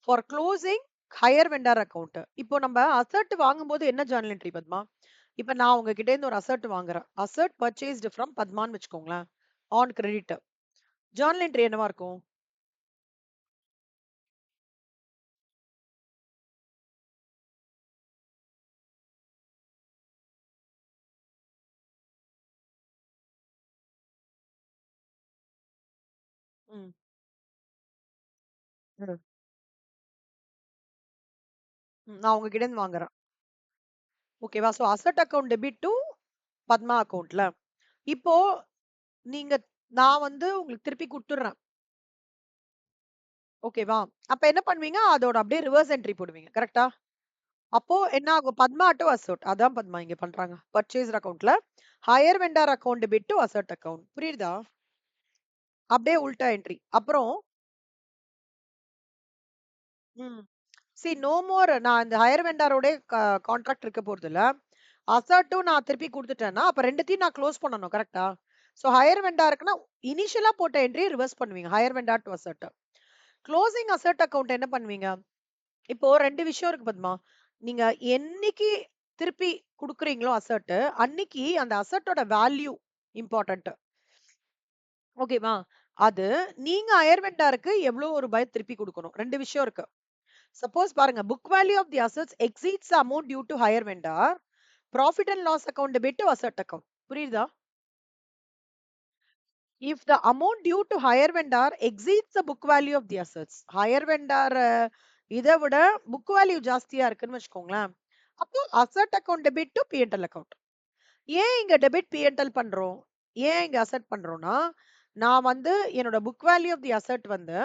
For closing higher vendor account. இப்போ நம்ம assert வாங்கும்போது என்ன ஜர்னல் என்ட்ரி பத்மா? இப்ப நான் உங்ககிட்ட இருந்து ஒரு அசர்ட் வாங்குறேன். அசர்ட் பர்ச்சேஸ்டு ஃப்ரம் பத்மான்னு வச்சுக்கோங்களேன். On credit. ஜர்னல் என்ட்ரி என்னவா இருக்கும்? ம். ம். நான் உங்ககிட்ட இருந்து வாங்குறேன். ஓகேவா? So asset account debit to Padma அக்கவுண்ட்ல. இப்போ நீங்க நான் வந்து உங்களுக்கு திருப்பி குடுத்துடுறேன். ஓகேவா? அப்ப என்ன பண்ணுவீங்க? அதோட அப்படியே ரிவர்ஸ் என்ட்ரி போடுவீங்க. கரெக்ட்டா? அப்போ என்ன ஆகும்? Padma to asset. அதான் பத்மா இங்க பண்றாங்க. பர்ச்சேஸ்ட் அக்கவுண்ட்ல hire vendor account debit to asset account. புரியுதா? அப்படியே உல்டா என்ட்ரி. அப்புறம் ம். நோ மோர் நான் இந்த ஹையர் வெண்டாரோட கான்ட்ராக்ட் இருக்க போறதில்ல. அசர்ட்டும் நான் திருப்பி குடுத்துட்டேன்னா, அப்ப 2த்தையும் நான் க்ளோஸ் பண்ணணும். கரெக்ட்டா? சோ ஹையர் வெண்டாருக்குன்னா, இனிஷியலா போட்ட என்ட்ரிய ரிவர்ஸ் பண்ணுவீங்க. Hire vendor to asset. Closing asset account என்ன பண்ணுவீங்க? இப்போ 2 விஷயம் இருக்கு பத்மா. நீங்க என்னைக்கு திருப்பி குடுக்குறீங்களோ அசெட், அன்னைக்கு அந்த அசெட்டோட வேல்யூ இம்பார்ட்டன்ட். ஓகேவா? அது நீங்க ஹையர் வெண்டாருக்கு எவ்வளோ ரூபாய் திருப்பி குடுக்கணும். 2 விஷயம் இருக்கு. சப்போஸ் பாருங்க, book value of the assets exceeds the amount due to hire vendor, profit and loss account debit to asset account. புரியுதா? If the amount due to higher vendor exceeds the book value of the assets, higher vendor இத விட book value ஜாஸ்தியா இருக்குன்னு வச்சுக்கோங்களேன். அப்போ asset account debit to P&L account. ஏன் இங்க debit P&L பண்றோம்? ஏன் இங்க அசெட் பண்றோம்னா, நான் வந்து என்னோட book value of the asset வந்து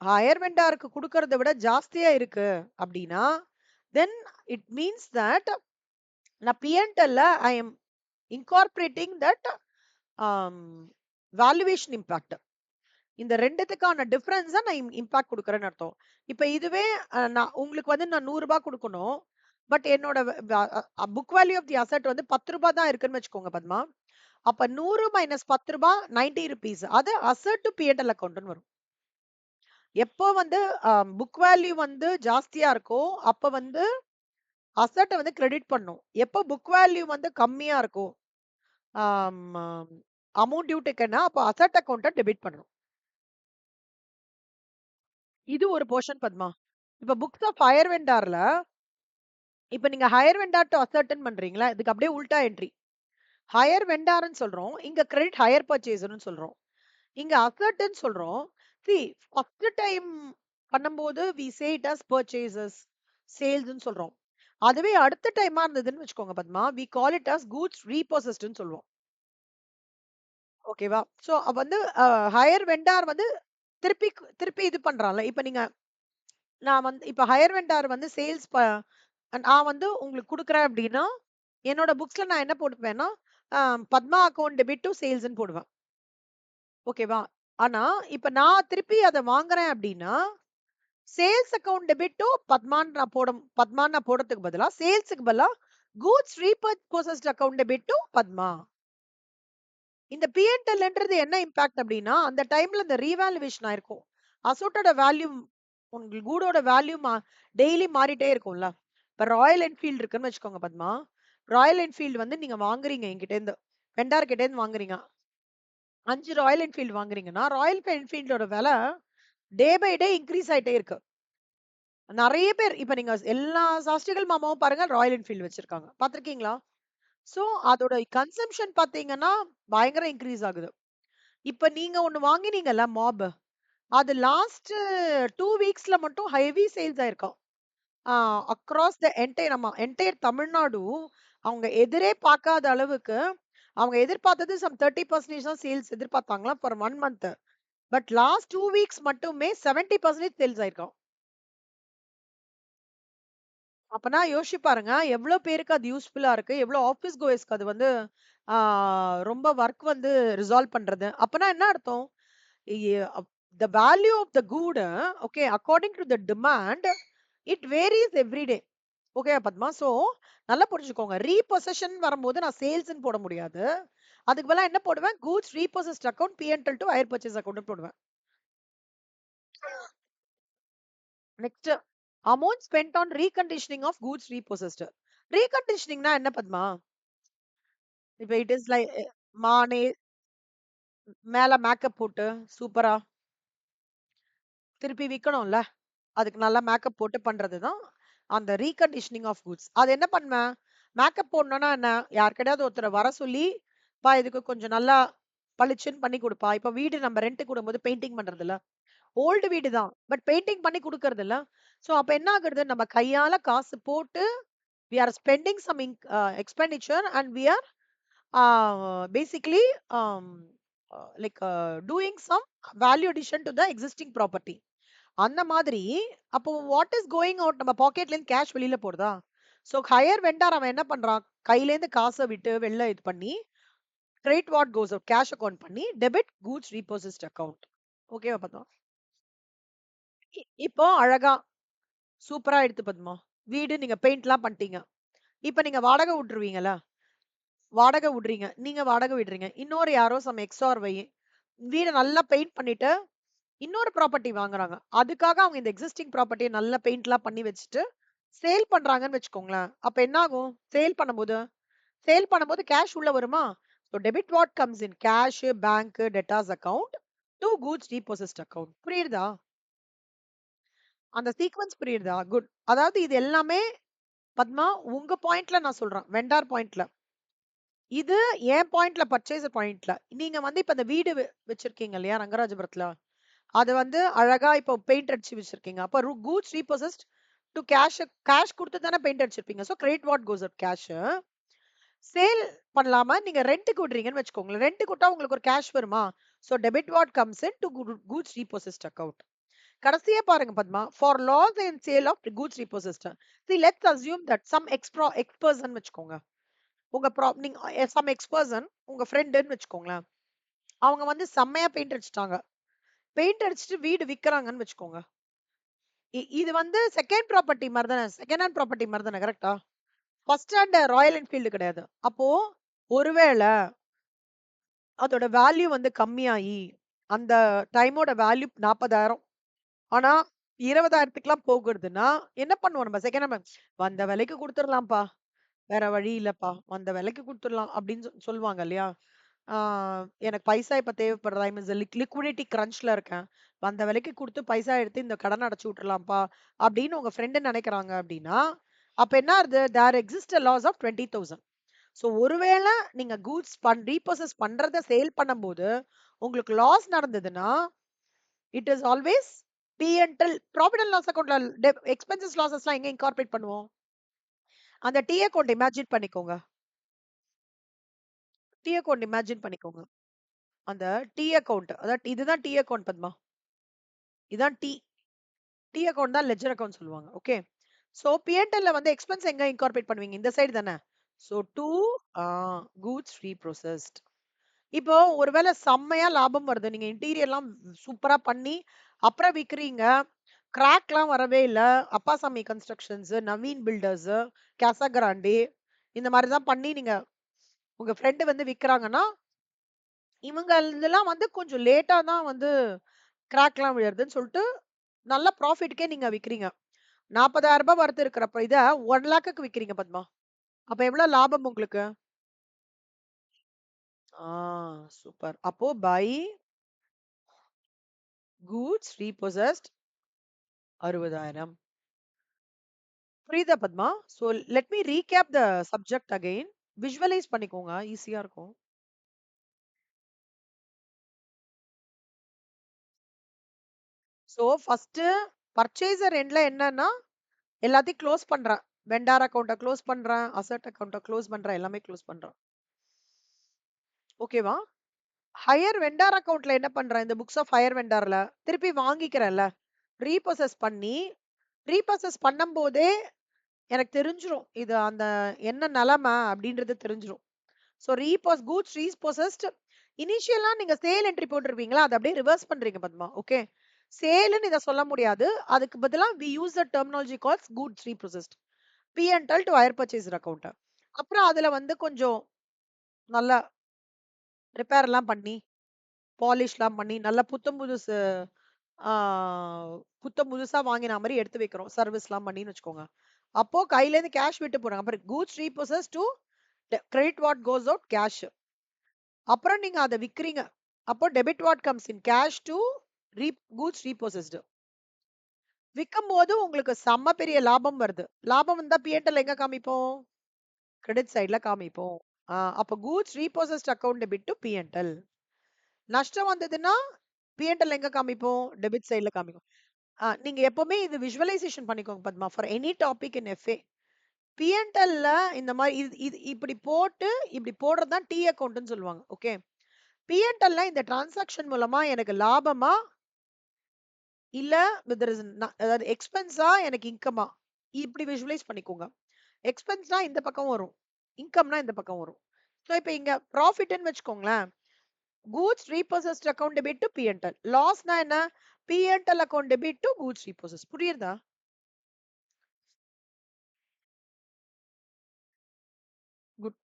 ஹையர் வெண்டாருக்கு குடுக்கறத விட ஜாஸ்தியா இருக்கு அப்படின்னா, then it means that நான் P&L I am incorporating that valuation impact. இந்த 2த்துக்கான டிஃபரன்ஸ நான் இம்பாக்ட் குடுக்குறேன்னு அர்த்தம். இப்ப இதுவே நான் உங்களுக்கு வந்து நான் ரூ. 100 குடுக்கணும். பட் என்னோட book value of the asset வந்து ரூ. 10 தான் இருக்குன்னு வச்சுக்கோங்க பத்மா. அப்ப 100 மைனஸ் ரூ. 10 ₹90. அது அசெட் டு P&L அக்கவுண்ட்ன்னு வரும். எப்போ வந்து புக் வேல்யூ வந்து ஜாஸ்தியா இருக்கோ, அப்ப வந்து அசெட்ட வந்து கிரெடிட் பண்ணும். எப்போ புக் வேல்யூ வந்து கம்மியா இருக்கோ, ஆம் அமௌண்ட் டியூ டேக்கன்னா அப்ப அசெட் அக்கவுண்ட்ட டெபிட் பண்ணணும். இது ஒரு போர்ஷன் பத்மா. இப்ப புக்ஸ் ஆஃப் ஹையர் வெண்டார்ல இப்ப நீங்க ஹையர் வெண்டார் டூ அசர்டன் பண்றீங்களா? இதுக்கு அப்படியே உல்டா என்ட்ரி. ஹையர் வெண்டார்ன்னு சொல்றோம். இங்க கிரெடிட் ஹையர் பர்ச்சேஸ்ன்னு சொல்றோம். இங்க அசர்ட்ன்னு சொல்றோம். சி ஃபர்ஸ்ட் டைம் பண்ணும்போது we say it as purchases, சேல்ஸ்ன்னு சொல்றோம். அதுவே அடுத்த டைமா இருந்ததுன்னு வச்சுக்கோங்க Padma, we call it as goods ரீபர்சஸ்ட்ன்னு சொல்லுவோம். ஓகேவா? சோ வந்து ஹையர் வெண்டார் வந்து திருப்பி திருப்பி இது பண்றான்ல. இப்ப நீங்க நான் வந்து இப்ப ஹையர் வெண்டார் வந்து சேல்ஸ் நான் வந்து உங்களுக்கு குடுக்குறேன் அப்டின்னா, என்னோட புக்ஸ்ல நான் என்ன போட்டுப்பேன்னா, அ பத்மா அக்கவுண்ட் டெபிட் டூ சேல்ஸ்ன்னு போடுவேன். ஓகேவா? ஆனா, இப்ப நான் திருப்பி அத வாங்குறேன் அப்டின்னா, சேல்ஸ் அக்கவுண்ட் டெபிட் டூ பத்மான்னு நான் போடுறதுக்கு பதிலா, சேல்ஸ்க்கு பதிலா goods repurchased account debit to Padma. இந்த P&Lன்றது என்ன இம்பாக்ட் அப்டின்னா, அந்த டைம்ல இந்த ரீவேல்யூவேஷன் ஆயிருக்கும். அசோட்டோட வேல்யூ உங்களுக்கு கூடோட வேல்யூ டெய்லி மாறிட்டே இருக்கும்ல. இப்ப ராயல் என்ஃபீல்ட் இருக்குன்னு வச்சுக்கோங்க பத்மா. ராயல் என்ஃபீல்ட் வந்து நீங்க வாங்குறீங்க என்கிட்டேருந்து. வெண்டார் கிட்டேருந்து வாங்குறீங்க. 5 ராயல் என்ஃபீல்ட் வாங்குறீங்கன்னா, ராயல் என்ஃபீல்டோட விலை டே பை டே இன்கிரீஸ் ஆயிட்டே இருக்கு. நெறைய பேர் இப்ப நீங்க எல்லா சாஸ்திரிகள் மாமாவும் பாருங்க ராயல் என்ஃபீல்ட் வச்சிருக்காங்க. பார்த்திருக்கீங்களா? சோ அதோட கன்சம்ப்ஷன் பார்த்தீங்கன்னா, பயங்கர இன்கிரீஸ் ஆகுது. இப்ப நீங்க ஒண்ணு வாங்கினீங்கல்ல மாப். அது லாஸ்ட் 2 வீக்ஸ்ல மட்டும் ஹெவி சேல்ஸ் ஆயிருக்காம். ஆ அக்ராஸ் த என்டயர் தமிழ்நாடு அவங்க எதிரே பார்க்காத அளவுக்கு அவங்க எதிர்பார்த்தது சம் 30% தான் சேல்ஸ் எதிர்பார்த்தாங்களாம் for 1 month. But last 2 weeks மட்டுமே 70% சேல்ஸ் ஆயிருக்காம். அப்பனா யோசிச்சு பாருங்க, எவ்ளோ பேருக்கு அது யூஸ்ஃபுல்லா இருக்கு. எவ்ளோ ஆஃபீஸ் கோயர்ஸ்க்கு அது வந்து ஆ ரொம்ப வொர்க் வந்து ரிசால்வ் பண்றது. அப்பனா என்ன அர்த்தம்? The value of the good okay according to the demand it varies every day. ஓகேவா பத்மா? சோ நல்லா புரிஞ்சுக்கோங்க. ரீபொசெஷன் வரும்போது நான் சேல்ஸ்ன்னு போட முடியாது. அதுக்கு பதிலா என்ன போடுவேன்? Goods repossessed account P&L to hire purchase அக்கவுண்ட்ன்னு போடுவேன். Next amount spent on reconditioning of goods repossessed. ரீகண்டிஷனிங்னா என்ன பத்மா? இப்ப இட் இஸ் லைக் மானே மேல மேக்கப் போட்டு சூப்பரா திருப்பி விக்கணும்ல. அதுக்கு நல்லா மேக்கப் போட்டு பண்றதுதான் அந்த ரீகண்டிஷனிங் ஆஃப் குட்ஸ். அது என்ன பண்ணுவேன்? மேக்கப் போடணும்னா என்ன? யார்கிட்டயாவது ஒருத்தர வர சொல்லி, "பா இதுக்கு கொஞ்சம் நல்லா பளிச்சுன்னு பண்ணி குடுப்பா." இப்ப வீடு நம்ம ரென்ட்க்கு விடும்போது பெயிண்டிங் பண்றதுல்ல. ஓல்டு வீடு தான். பட் பெயிண்டிங் பண்ணி குடுக்கறதில்ல. சோ அப்ப என்ன ஆகுறது? நம்ம கையால காசு போட்டு we are spending some expenditure and we are basically like doing some value addition to the existing property. அந்த மாதிரி அப்போ வாட் இஸ் கோயிங் அவுட் நம்ம பாக்கெட்ல இருந்து கேஷ் வெளியில போறதா? சோ ஹையர் வெண்டார் அவன் என்ன பண்றான்? கையில இருந்து காசை விட்டு வெளில இது பண்ணி credit what goes out cash account பண்ணி டெபிட் கூட்ஸ் ரீபோசிஸ்ட் அக்கவுண்ட். ஓகேவா பார்த்தோம்? இப்போ அழகா சூப்பரா எடுத்து பத்மா. வீடு நீங்க பெயிண்ட்லாம் பண்ணிட்டீங்க. இப்ப நீங்க வாடகை விட்டுருவீங்கல்ல? வாடகை விடுறீங்க. நீங்க வாடகை விடுறீங்க. இன்னொரு யாரோ சம் எக்ஸ் ஆர் ஒய் வீட நல்லா பெயிண்ட் பண்ணிட்டு இன்னொரு ப்ராப்பர்ட்டி வாங்குறாங்க. அதுக்காக அவங்க இந்த எக்ஸிஸ்டிங் ப்ராப்பர்ட்டிய நல்லா பெயிண்ட்லாம் பண்ணி வச்சுட்டு, சேல் பண்றாங்கன்னு வச்சுக்கோங்களேன். அப்ப என்ன ஆகும்? சேல் பண்ணும்போது கேஷ் உள்ள வருமா? So debit what comes in cash, bank, debtors account to goods repossessed account. புரியுதா? அந்த சீக்வென்ஸ் புரியுதா? குட். அதாவது இது எல்லாமே பத்மா உங்க பாயிண்ட்ல நான் சொல்றேன். வெண்டார் பாயிண்ட்ல. இது என் பாயிண்ட்ல பர்ச்சேசர் பாயிண்ட்ல. நீங்க வந்து இப்ப இந்த வீடு வச்சிருக்கீங்க இல்லையா ரங்கராஜபுரத்துல? அது வந்து அழகா இப்போ பெயிண்ட் அடிச்சு வச்சிருக்கீங்க. அப்ப goods repossessed to cash cash குடுத்து தானே பெயிண்ட் அடிச்சிருப்பீங்க. So credit what goes out cash. Sale பண்ணலாமா நீங்க ரென்ட்க்கு விடுறீங்கன்னு வச்சுக்கோங்களேன். ரென்ட்க்கு விட்டா உங்களுக்கு ஒரு கேஷ் வருமா? So debit what comes in to goods repossessed account. கடைசியா பாருங்க Padma. For loss and sale of goods repossessed. See let's assume that some X person வச்சுக்கோங்க. உங்க நீங்க சம் எக்ஸ் பர்சன் உங்க ஃப்ரெண்டுன்னு வச்சுக்கோங்களேன். அவங்க வந்து செம்மையா பெயிண்ட் அடிச்சுட்டாங்க. பெயிண்ட் அடிச்சுட்டு வீடு விக்கிறாங்கன்னு வச்சுக்கோங்க. இது வந்து செகண்ட் ப்ராப்பர்ட்டி மாரி தானே. செகண்ட் ஹேண்ட் ப்ராப்பர்ட்டி மாரி தானே. கரெக்ட்டா? ஃபர்ஸ்ட் ஹேண்ட் ராயல் என்ஃபீல்டு கிடையாது. அப்போ ஒருவேள அதோட வேல்யூ வந்து கம்மியாயி, அந்த டைமோட வேல்யூ 40,000 ஆனா 20,000க்குலாம் போகுதுன்னா, என்ன பண்ணுவோம் நம்ம செகண்ட் ஹேண்ட் வந்த விலைக்கு குடுத்துறலாம்ப்பா. வேற வழி இல்லப்பா. வந்த விலைக்கு குடுத்துடலாம் அப்படின்னு சொல்லுவாங்க இல்லையா? ஆ எனக்கு பைசா இப்ப தேவைப்படுறா. ஐ மீன்ஸ் லிக்விடிட்டி கிரன்ச்ல இருக்கேன். வந்த விலைக்கு குடுத்து பைசா எடுத்து இந்த கடன அடைச்சு விட்டுறலாம்ப்பா. அப்படின்னு உங்க ஃப்ரெண்ட் நினைக்கிறாங்க அப்படின்னா, அப்ப என்ன ஆகுது? There exist a loss of 20,000. So ஒருவேள நீங்க கூட்ஸ் ரீபர்சேஸ் பண்றத சேல் பண்ணும்போது, உங்களுக்கு லாஸ் நடந்ததுன்னா, it is always P&L profit and loss அக்கவுண்ட்ல எக்ஸ்பென்சஸ் லாஸஸ்லாம் எங்க இன்கார்ப்பரேட் பண்ணுவோம்? அந்த டி அக்கவுண்ட் இமேஜின் பண்ணிக்கோங்க. டி அக்கவுண்ட் இமேஜின் பண்ணிக்கோங்க. அந்த டி அக்கவுண்ட் அதாவது இதுதான் டி அக்கவுண்ட் பத்மா. இதான் டி. டி அக்கவுண்ட் தான் லெட்ஜர் அக்கவுண்ட் சொல்லுவாங்க. ஓகே. சோ P&L வந்து எக்ஸ்பென்ஸ் எங்க இன்கார்ப்பரேட் பண்ணுவீங்க? இந்த சைடு தானே. So to a goods reprocessed. இப்போ ஒருவேளை செம்மையா லாபம் வருது. நீங்க இன்டீரியர்லாம் சூப்பரா பண்ணி அப்புறம் விக்கிறீங்க. கிராக்லாம் வரவே இல்ல. Appasamy constructions, Naveen builders, Casagrand இந்த மாரி தான் பண்ணி நீங்க உங்க ஃப்ரெண்ட் வந்து விக்கிறாங்கன்னா, இவங்க இதெல்லாம் வந்து கொஞ்சம் லேட்டா தான் வந்து கிராக்லாம் விழறதுன்னு சொல்லிட்டு நல்ல ப்ராஃபிட்க்கே நீங்க விக்கிறீங்க. ரூ. 40,000 வொர்த் இருக்கிறப்ப இத 1,00,000க்கு விக்கிறீங்க பத்மா. அப்ப எவ்வளவு லாபம் உங்களுக்கு? ஆ சூப்பர். அப்போ பை கூட்ஸ் ரீபோசஸ்ட் 60,000. புரியுதா Padma? So let me recap the subject again. Visualise பண்ணிக்கோங்க. ஈஸியா இருக்கும். சோ ஃபர்ஸ்ட் பர்ச்சேசர் எண்ட்ல என்னன்னா எல்லாத்தையும் க்ளோஸ் பண்றேன். வெண்டார் அக்கவுண்ட்ட க்ளோஸ் பண்றேன். அசெட் அக்கவுண்ட்ட க்ளோஸ் பண்றேன். எல்லாமே க்ளோஸ் பண்றேன். ஓகேவா? ஹையர் வெண்டார் அக்கவுண்ட்ல என்ன பண்றேன்? இந்த புக்ஸ் ஆஃப் ஹையர் வெண்டார்ல திருப்பி வாங்கிக்கிறேன்ல. ரீப்ரோசஸ் பண்ணி, ரீப்ரோசஸ் பண்ணும்போதே எனக்கு தெரிஞ்சிரும். இது அந்த என்ன நிலைமை அப்படின்றது தெரிஞ்சிரும். சோ கூட்ஸ் ரீபோசஸ்ட் இனிஷியலா நீங்க சேல் என்ட்ரி போட்டுருப்பீங்களா? அத அப்படியே ரிவர்ஸ் பண்றீங்க பத்மா. ஓகே. சேல்ன்னு இத சொல்ல முடியாது. அதுக்கு பதிலா we use the terminology calls goods repossessed. P&L to hire purchased account. அப்புறம் அதுல வந்து கொஞ்சம் நல்லா ரிப்பேர்லாம் பண்ணி, பாலிஷ்லாம் பண்ணி, நல்லா புத்தம் புதுசு ஆ புத்தம் புதுசா வாங்கின மாரி எடுத்து வைக்கிறோம். சர்வீஸ்லாம் பண்ணின்னு வச்சுக்கோங்க. அப்போ கையிலேருந்து கேஷ் விட்டு போறாங்க. அப்புறம் goods repossess to credit what goes out cash. அப்புறம் நீங்க அத விக்கிறீங்க. அப்போ debit what comes in cash to goods repossessed. விக்கும்போது உங்களுக்கு செம்ம பெரிய லாபம் வருது. லாபம் வந்தா P&L எங்க காமிப்போம்? கிரெடிட் சைட்ல காமிப்போம். அப்ப goods repossessed account debit to P&L. நஷ்டம் வந்ததுன்னா P&L எங்க காமிப்போம்? டெபிட் சைட்ல காமிக்கும். நீங்க எப்பவுமே இது விஷுவலைசேஷன் பண்ணிக்கோங்க Padma. For any topic in FA. P&Lல இந்த மாரி இது இது இப்படி போட்டு இப்படி போடுறது தான் T அக்கவுண்ட்ன்னு சொல்லுவாங்க. ஓகே. P&Lல இந்த டிரான்சாக்ஷன் மூலமா எனக்கு லாபமா? இல்ல there is அதாவது எக்ஸ்பென்ஸா எனக்கு இன்கமா? இப்படி விஷுவலைஸ் பண்ணிக்கோங்க. எக்ஸ்பென்ஸ்னா இந்த பக்கம் வரும். இன்கம்னா இந்த பக்கம் வரும். சோ இப்ப இங்க ப்ராஃபிட்ன்னு வச்சுக்கோங்களேன். Goods repossessed account debit to P&L. லாஸ்னா என்ன? P&L account debit to goods repossess. புரியுதா? குட்.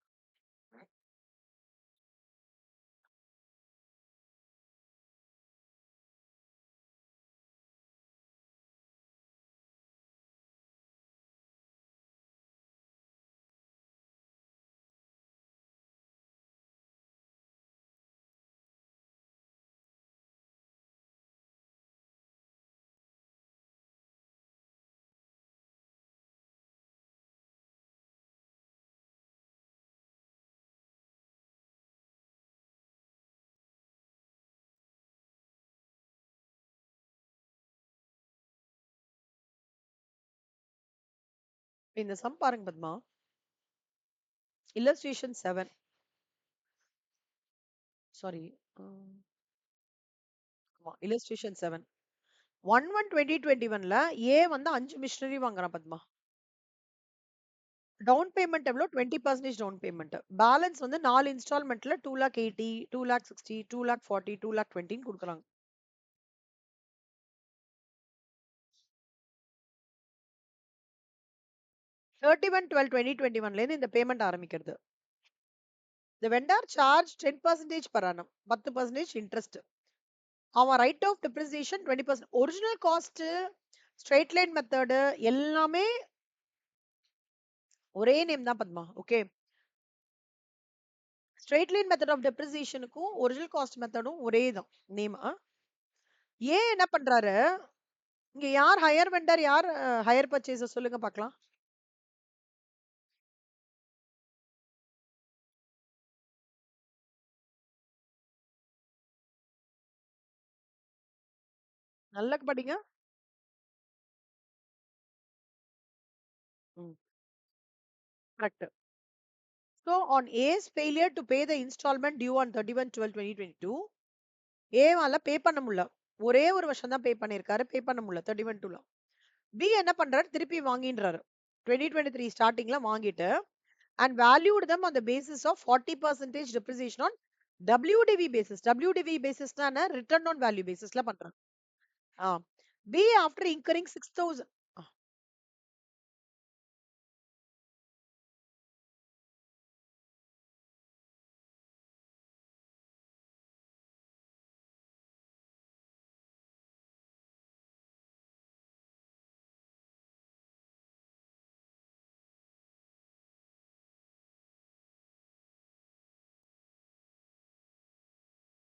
இந்த சம் பாருங்க பத்மா. இல்லஸ்ட்ரேஷன் 7. சாரி. ஆமா. இல்லஸ்ட்ரேஷன் 7. 1/1/2021ல ஏ வந்து 5 மிஷினரி வாங்குறான் பத்மா. டவுன் பேமெண்ட் எவ்வளோ? 20% டவுன் பேமெண்ட். பேலன்ஸ் வந்து 4 இன்ஸ்டால்மென்ட்ல 2,80,000, 2,60,000, 2,40,000, 2,20,000 குடுக்குறாங்க. 31/12/2021லேருந்து இந்த பேமெண்ட் ஆரம்பிக்கிறது. The vendor charge 10% per annum. 10% interest. அவன் write off depreciation 20%. Original cost, straight line method எல்லாமே ஒரே நேம் தான் Padma. Okay. Straight line method of டெப்ரிசியேஷனுக்கும் ஒரிஜினல் காஸ்ட் மெத்தடும் ஒரே தான் நேம். ஏன் என்ன பண்றாரு? இங்க யார் ஹையர் வெண்டர், யார் ஹையர் பர்ச்சேசர் சொல்லுங்க பார்க்கலாம். நல்லா படிங்க. ம். Correct. So on A's failure to pay the installment due on 31/12/2022, ஏவால பே பண்ண முடியல. ஒரே ஒரு வருஷம் தான் பே பண்ணியிருக்காரு. பே பண்ண முடியல 31/2ல. பி என்ன பண்றாரு? திருப்பி வாங்கின்றாரு. 2023 ஸ்டார்டிங்ல வாங்கிட்டு and valued them on the basis of 40% depreciation on WDV basis. WDV பேசிஸ்னா என்ன? ரிட்டர்ன் ஆன் வேல்யூ பேசிஸ்ல பண்றாங்க. ஆ. B after incurring 6,000.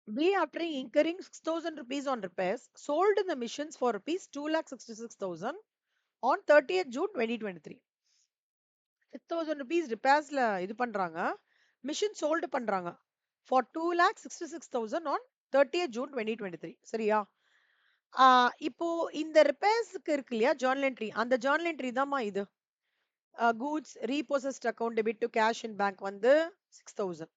B after incurring 6,000 rupees on repairs, sold the missions for rupees 2,66,000 on 30th June 2023. 6,000 rupees repairsல இது பண்றாங்க. Machine sold பண்றாங்க. For 2,66,000 on 30th June 2023. சரியா? இப்போ இந்த ரிப்பேர்ஸ்க்கு இருக்கு இல்லையா ஜர்னல் என்ட்ரி, அந்த ஜர்னல் என்ட்ரி தான்மா இது. Goods repossessed account debit to cash in bank வந்து 6,000.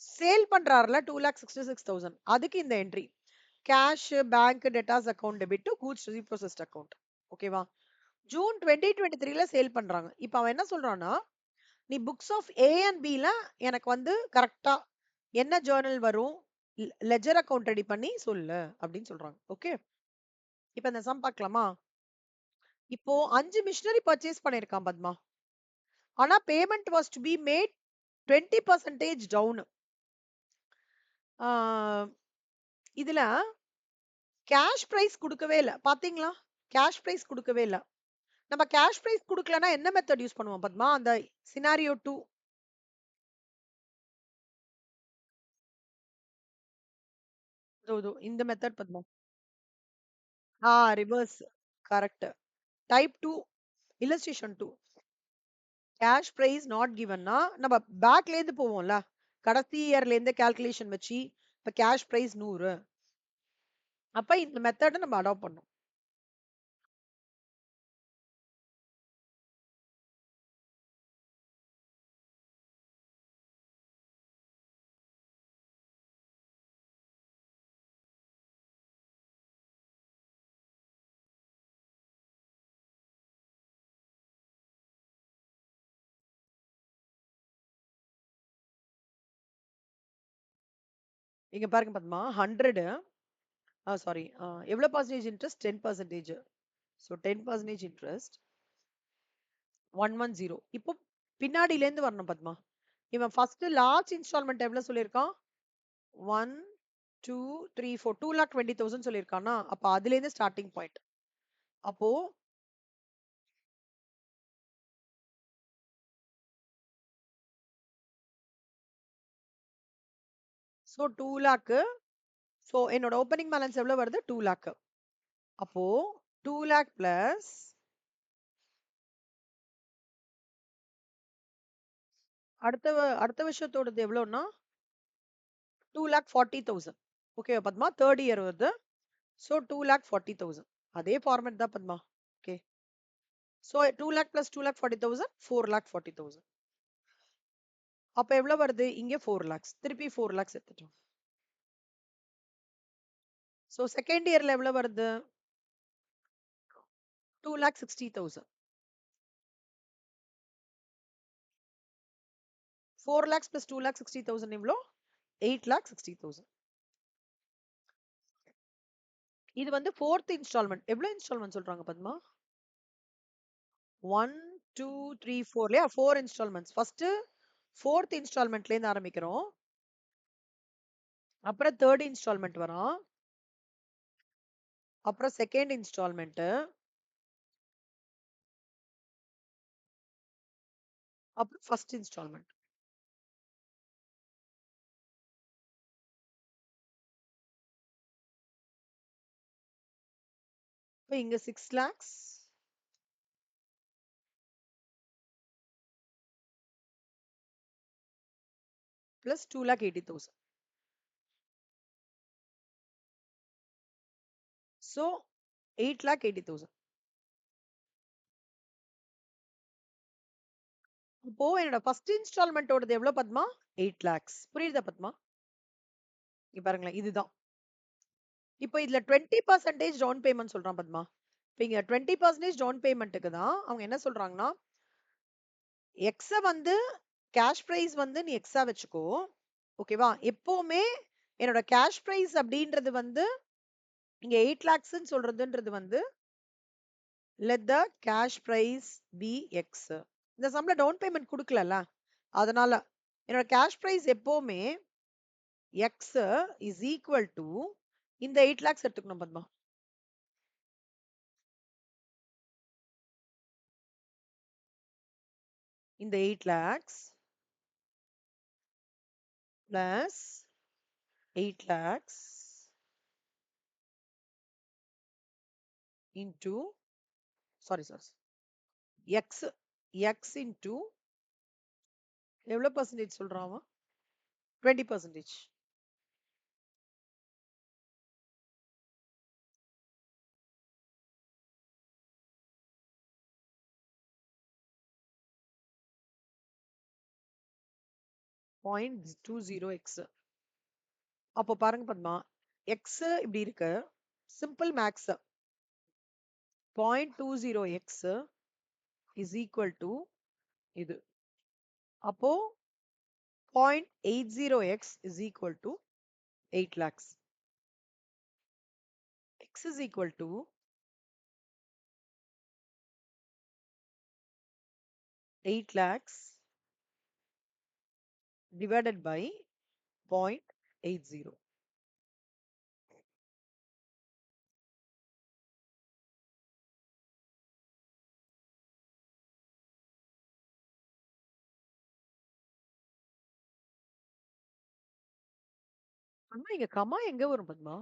சேல் பண்றாருல 2,66,000. அதுக்கு இந்த entry. Cash bank debtors account debit to goods repossessed account. ஓகேவா? ஜூன் 2023ல சேல் பண்றாங்க. இப்ப அவன் என்ன சொல்றான்னா, நீ புக்ஸ் ஆஃப் ஏ அண்ட் பில எனக்கு வந்து கரெக்ட்டா என்ன ஜர்னல் வரும்? லெட்ஜர் அக்கவுண்ட் ரெடி பண்ணி சொல்லு அப்படின்னு சொல்றாங்க. ஓகே. இப்ப இந்த சம் பார்க்கலாமா? இப்போ 5 மிஷினரி பர்ச்சேஸ் பண்ணியிருக்கான் பத்மா. ஆனா payment was to be made 20% down. இதுல கேஷ் பிரைஸ் குடுக்கவே இல்ல. பாத்தீங்களா? கேஷ் பிரைஸ் குடுக்கவே இல்ல. நம்ம கேஷ் பிரைஸ் குடுக்கலன்னா என்ன மெத்தட் யூஸ் பண்ணுவோம் பத்மா? அந்த சினாரியோ 2. இதோ இந்த method Padma. Reverse. Correct. Type 2 illustration 2. Cash price not கிவன்னா நம்ம பேக்ல இருந்து போவோம்ல. கடைசி இயர்ல இருந்து கால்குலேஷன் வச்சு இப்ப கேஷ் பிரைஸ் 100. அப்ப இந்த மெத்தட நம்ம அடாப்ட் பண்ணோம். இங்க பாருங்க பத்மா 100 சாரி எவ்வளவு பர்சன்டேஜ் இன்ட்ரெஸ்ட் 10%. So 10% interest 110. இப்போ பின்னாடில இருந்து வரணும் பத்மா. இவன் ஃபர்ஸ்ட் லாஸ்ட் இன்ஸ்டால்மெண்ட் எவ்வளவு சொல்லியிருக்கான்? 1 2 3 4 2,20,000 சொல்லியிருக்கானா? அப்ப அதுல இருந்து ஸ்டார்டிங் பாயிண்ட். அப்போ சோ 2 lakh. சோ என்னோட ஓப்பனிங் பேலன்ஸ் எவ்வளவு வருது? 2 lakh. அப்போ 2 lakh பிளஸ் அடுத்த வருஷத்தோடது எவ்வளவுன்னா 2,40,000. ஓகே பத்மா, தேர்ட் இயர் வருது. சோ 2,40,000. அதே ஃபார்மேட் தான் Padma. Okay. So 2 lakh plus 2,40,000 4,40,000. அப்ப எவ்வளவு வருது? இங்க 4 lakhs. திருப்பி 4 lakhs எடுத்துட்டோம். சோ செகண்ட் இயர்ல எவ்வளவு வருது? 2,60,000. 4 lakhs plus 2,60,000 எவ்வளோ? 8,60,000. இது வந்து ஃபோர்த் இன்ஸ்டால்மெண்ட். எவ்வளவு இன்ஸ்டால்மெண்ட் சொல்றாங்க பத்மா? 1 2 3 4 இல்லையா? 4 இன்ஸ்டால்மெண்ட்ஸ். ஃபர்ஸ்ட் ஃபோர்த் இன்ஸ்டால்மெண்ட்ல இருந்து ஆரம்பிக்கிறோம். அப்புறம் தேர்ட் இன்ஸ்டால்மெண்ட் வரும். அப்புறம் செகண்ட் இன்ஸ்டால்மெண்ட். அப்புறம் ஃபர்ஸ்ட் இன்ஸ்டால்மெண்ட். இப்போ இங்க 6 lakhs plus 2,80,000. So 8,80,000. இப்போ என்னோட ஃபர்ஸ்ட் இன்ஸ்டால்மெண்டோடது எவ்வளவு பத்மா? 8 lakhs. புரியுதா பத்மா? இங்க பாருங்களேன், இதுதான். இப்போ இதுல 20% டவுன் பேமெண்ட் சொல்றான் பத்மா. இப்போ இங்க 20% டவுன் பேமெண்ட்டுக்கு தான் அவங்க என்ன சொல்றாங்கன்னா, எக்ஸ வந்து கேஷ் பிரைஸ் வந்து நீ எக்ஸா வச்சுக்கோ. ஓகேவா? எப்பவுமே என்னோட கேஷ் பிரைஸ் அப்படின்றது வந்து இங்க 8 lakhsன்னு சொல்றதுன்றது வந்து let the cash price be x. இந்த சம்ல டவுன் பேமெண்ட் குடுக்கலல்ல, அதனால என்னோட கேஷ் பிரைஸ் எப்பவுமே x is equal to இந்த 8 lakhs எடுத்துக்கணும் பத்மா. இந்த 8 lakhs plus 8 lakhs into sorry x into எவ்வளவு பர்சன்டேஜ் சொல்றான் அவன்? 20%. 0.20x. அப்போ பாருங்க பத்மா, x இப்படி இருக்கு. Simple maths. 0.20x is equal to இது. அப்போ 0.80x is equal to 8 lakhs. X is equal to 8 lakhs divided by 0.80. Padma இங்க கமா எங்க வரும் பத்மா?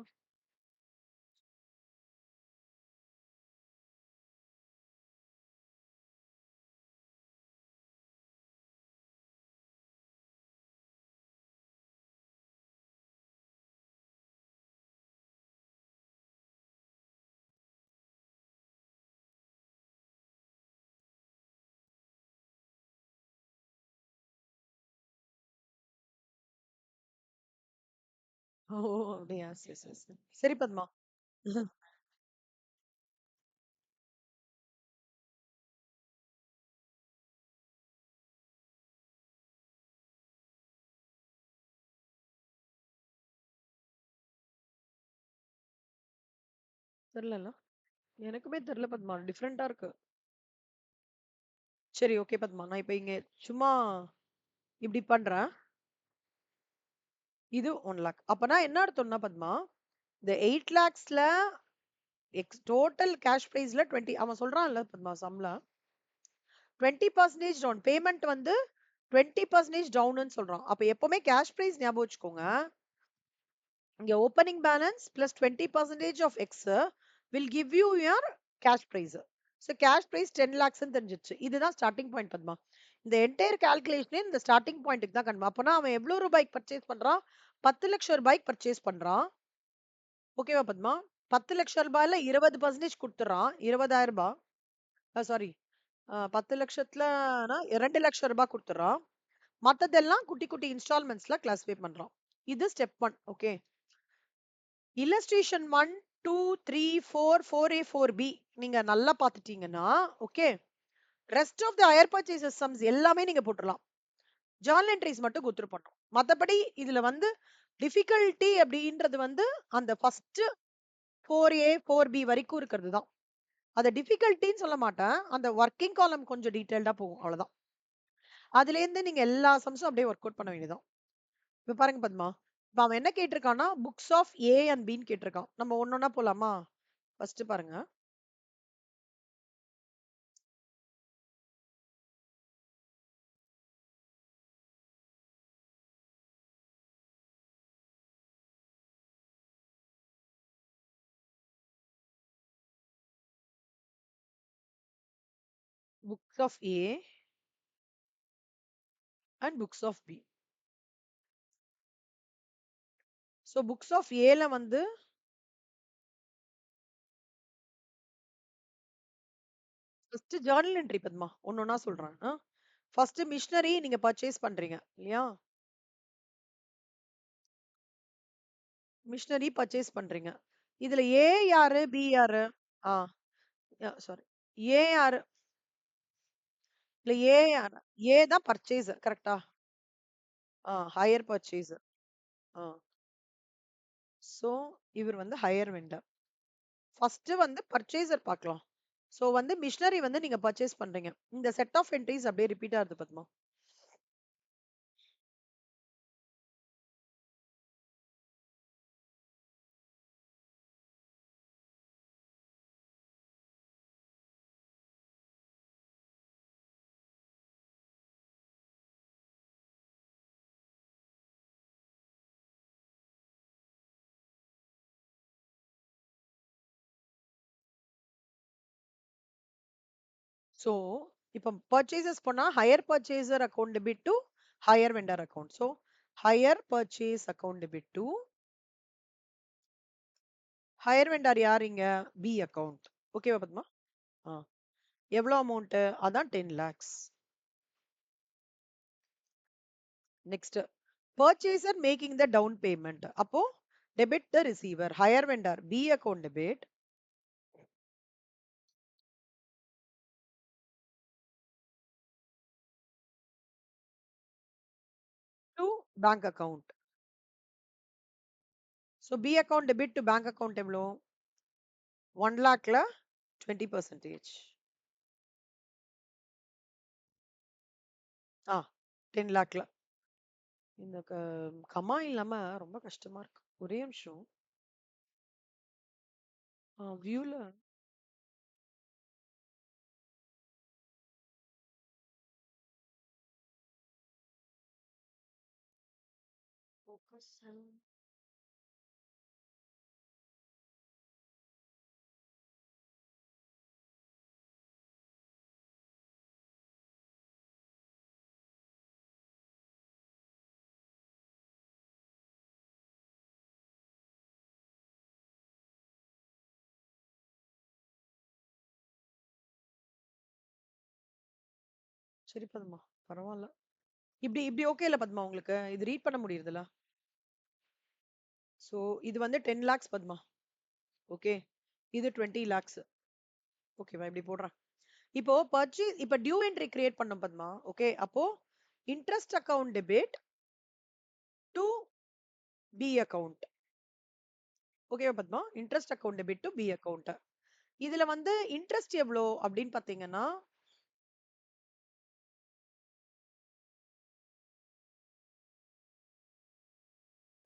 ஓ! அப்படியா? சரி, சரி, சரி. சரி பத்மா. தெரியலல்ல. எனக்குமே தெரியல பத்மா. டிஃபரெண்ட்டா இருக்கு. சரி, ஓகே பத்மா. நான் இப்ப இங்க சும்மா இப்படி பண்றேன். இது 1 லேக். அப்பன்னா என்ன அர்த்தம்னா பத்மா, இந்த 8 லேக்ஸ்ல டோட்டல் கேஷ் பிரைஸ்ல 20 அவன் சொல்றான்ல பத்மா சம்ல. 20% டவுன். பேமெண்ட் வந்து 20% டவுனுன்னு சொல்றான். அப்ப எப்பவுமே கேஷ் பிரைஸ் ஞாபகம் வச்சுக்கோங்க. இங்க opening balance plus 20% of X will give you your cash price. So cash price 10 லேக்ஸ்ன்னு தெரிஞ்சிச்சு. இதுதான் ஸ்டார்டிங் பாயிண்ட் பத்மா. இந்த என்டையர் கால்குலேஷனே இந்த ஸ்டார்டிங் பாயிண்ட்டுக்கு தான் கண்மா. அப்பனா அவன் எவ்வளவு ரூபாய்க்கு பர்ச்சேஸ் பண்றான்? 10 லட்சம் ரூபாய்க்கு பர்ச்சேஸ் பண்றான். ஓகேவா பத்மா? 10 லட்சம் ரூபாயில 20% குடுத்துறான். 20,000 ரூபாய். சாரி. 10 லட்சத்துலனா 2 லட்சம் ரூபாய் குடுத்துறான். மத்ததெல்லாம் குட்டி குட்டி இன்ஸ்டால்மென்ட்ஸ்ல கிளாஸிஃபை பண்றோம். இது step 1. Okay. Illustration 1, 2, 3, 4, 4A, 4B நீங்க நல்லா பார்த்துட்டீங்கன்னா, okay. Rest of the hire purchases sums எல்லாமே நீங்க போட்டுறலாம். ஜர்னல் என்ட்ரீஸ் மட்டும் கோ த்ரூ பண்ணணும். மத்தபடி இதுல வந்து டிஃபிகல்ட்டி அப்படின்றது வந்து அந்த ஃபர்ஸ்ட் 4A, 4B வரைக்கும் இருக்கிறது தான். அத டிஃபிகல்ட்டின்னு சொல்ல மாட்டேன். அந்த வொர்க்கிங் காலம் கொஞ்சம் டீடைல்டா போகும். அவ்வளவுதான். அதுலேருந்து நீங்க எல்லா சம்ஸும் அப்படியே ஒர்க் அவுட் பண்ண வேண்டியதுதான். இப்ப பாருங்க பத்மா. இப்ப அவன் என்ன கேட்டிருக்கான்னா, புக்ஸ் ஆஃப் ஏ அண்ட் பின்னு கேட்டிருக்கான். நம்ம ஒண்ணொண்ணா போலாமா? ஃபர்ஸ்ட் பாருங்க. Books of A and books of B. So books of ஏல வந்து ஃபர்ஸ்ட் ஜர்னல் என்ட்ரி பத்மா. ஒண்ணொண்ணா சொல்றேன். ஃபர்ஸ்ட் மிஷனரி நீங்க பர்ச்சேஸ் பண்றீங்க இல்லையா? மிஷனரி பர்ச்சேஸ் பண்றீங்க. இதுல ஏ யாரு? பி யாரு? ஆ, சாரி. ஏ யாரு? இல்ல ஏ யாரு? ஏ தான் பர்ச்சேசர் கரெக்ட்டா? Higher purchaser. ஆ. சோ இவர் வந்து ஹையர் வெண்டர். ஃபர்ஸ்ட் வந்து பர்ச்சேசர் பார்க்கலாம். சோ வந்து மிஷனரி வந்து நீங்க பர்ச்சேஸ் பண்றீங்க. இந்த செட் ஆஃப் என்ட்ரிஸ் அப்படியே ரிப்பீட் ஆகுது பத்மா. சோ இப்ப பர்ச்சேசஸ் பண்ணா hire purchaser account debit to hire vendor account. So hire purchase account debit to hire vendor யார் இங்க? B account. ஓகேவா பத்மா? ஆ. எவ்வளவு அமௌண்ட்? அதான் 10 lakhs. Next purchaser making the down payment. அப்போ debit the receiver. Hire vendor B account debit to bank account. So B account debit to bank account எவ்வளோ? 1 lakhல 20%. 10 lakhல. இந்த comma இல்லாம ரொம்ப கஷ்டமா இருக்கு. ஒரே நிமிஷம். வியூல ஃபோக்கஸ் சரி பத்மா, பரவால்ல. இப்படி இப்படி ஓகே இல்ல பத்மா உங்களுக்கு? இது ரீட் பண்ண முடியுதுல்ல? சோ இது வந்து 10 லேக்ஸ் பத்மா. ஓகே. இது 20 லேக்ஸ். ஓகேவா? இப்படி போடுறேன். இப்போ இப்ப டியூ என்ட்ரி கிரியேட் பண்ணோம் பத்மா. ஓகே. அப்போ interest account debit to B account. ஓகேவா Padma? Interest account debit to B account. இதுல வந்து இன்ட்ரெஸ்ட் எவ்வளோ அப்படின்னு பாத்தீங்கன்னா,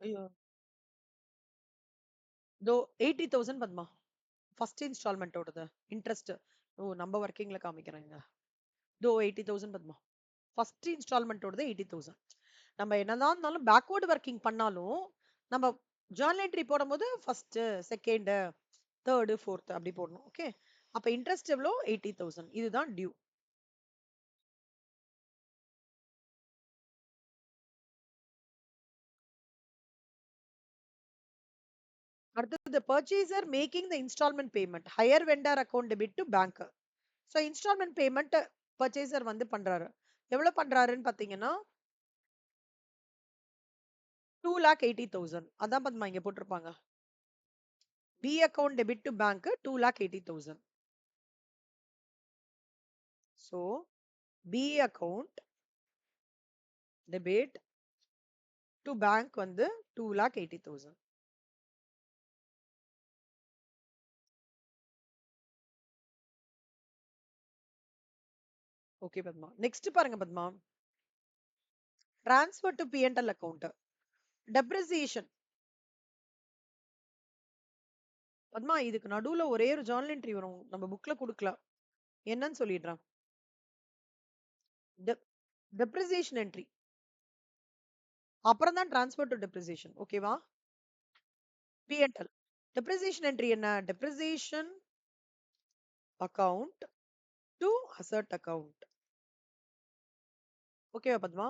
ஐயோ! இதோ 80,000 பத்மா. ஃபர்ஸ்ட் இன்ஸ்டால்மென்ட்டோடது இன்ட்ரெஸ்ட். ஓ! நம்ம வொர்க்கிங்ல காமிக்கிறேங்க. இதோ 80,000 பத்மா. ஃபர்ஸ்ட் இன்ஸ்டால்மென்ட்டோடது 80,000. நம்ம என்னதான் இருந்தாலும் பேக்வர்ட் வொர்க்கிங் பண்ணாலும், நம்ம ஜர்னல் என்ட்ரி போடும்போது ஃபர்ஸ்ட், செகண்ட், தேர்ட், ஃபோர்த் அப்படி போடணும். ஓகே. அப்ப இன்ட்ரெஸ்ட் எவ்வளோ? 80,000. இதுதான் டியூ. அடுத்தது purchaser making the instalment payment. Higher vendor account debit to bank. So instalment payment purchaser வந்து பண்றாரு. எவ்வளவு பண்றாருன்னு பாத்தீங்கன்னா 2,80,000. அதான் பத்மா இங்க போட்டிருப்பாங்க. B account debit to bank 2,80,000. So B account debit to bank வந்து 2,80,000. ஓகே பத்மா. நெக்ஸ்ட் பாருங்க Padma. Transfer to P&L account. Depreciation. Padma இதுக்கு நடுவுல ஒரே ஒரு ஜர்னல் என்ட்ரி வரும். நம்ம புக்ல குடுக்கல. என்னன்னு சொல்லிடுறேன். Depreciation entry. அப்புறம் தான் டிரான்ஸ்ஃபர் டு டெப்ரிசியேஷன். ஓகேவா? P&L. டெப்ரிசியேஷன் என்ட்ரி என்ன? Depreciation account to asset account. ஓகேவா பத்மா?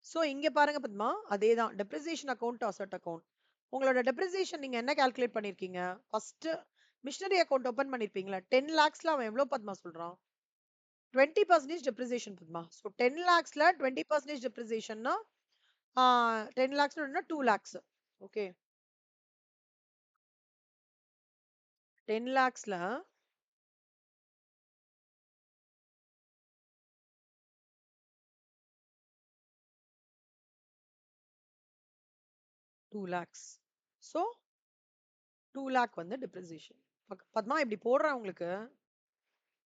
சோ இங்க பாருங்க பத்மா, அதேதான். Depreciation account to asset account. உங்களோட டெப்ரிசியேஷன் நீங்க என்ன கால்குலேட் பண்ணிருக்கீங்க? ஃபர்ஸ்ட் மிஷனரி அக்கவுண்ட் ஓபன் பண்ணிருப்பீங்களா? 10 லேக்ஸ்ல அவன் எவ்வளவு பத்மா சொல்றான்? 20% டெப்ரிசியேஷன் பத்மா. சோ 10 லேக்ஸ்ல 20% டெப்ரிசியேஷன்னா 10 லேக்ஸ் 2 லேக்ஸ். ஓகே. 10 லேக்ஸ்ல 2 லேக்ஸ். சோ 2 லேக் வந்து டெப்ரிசியேஷன். பத்மா இப்படி போடுறேன் உங்களுக்கு.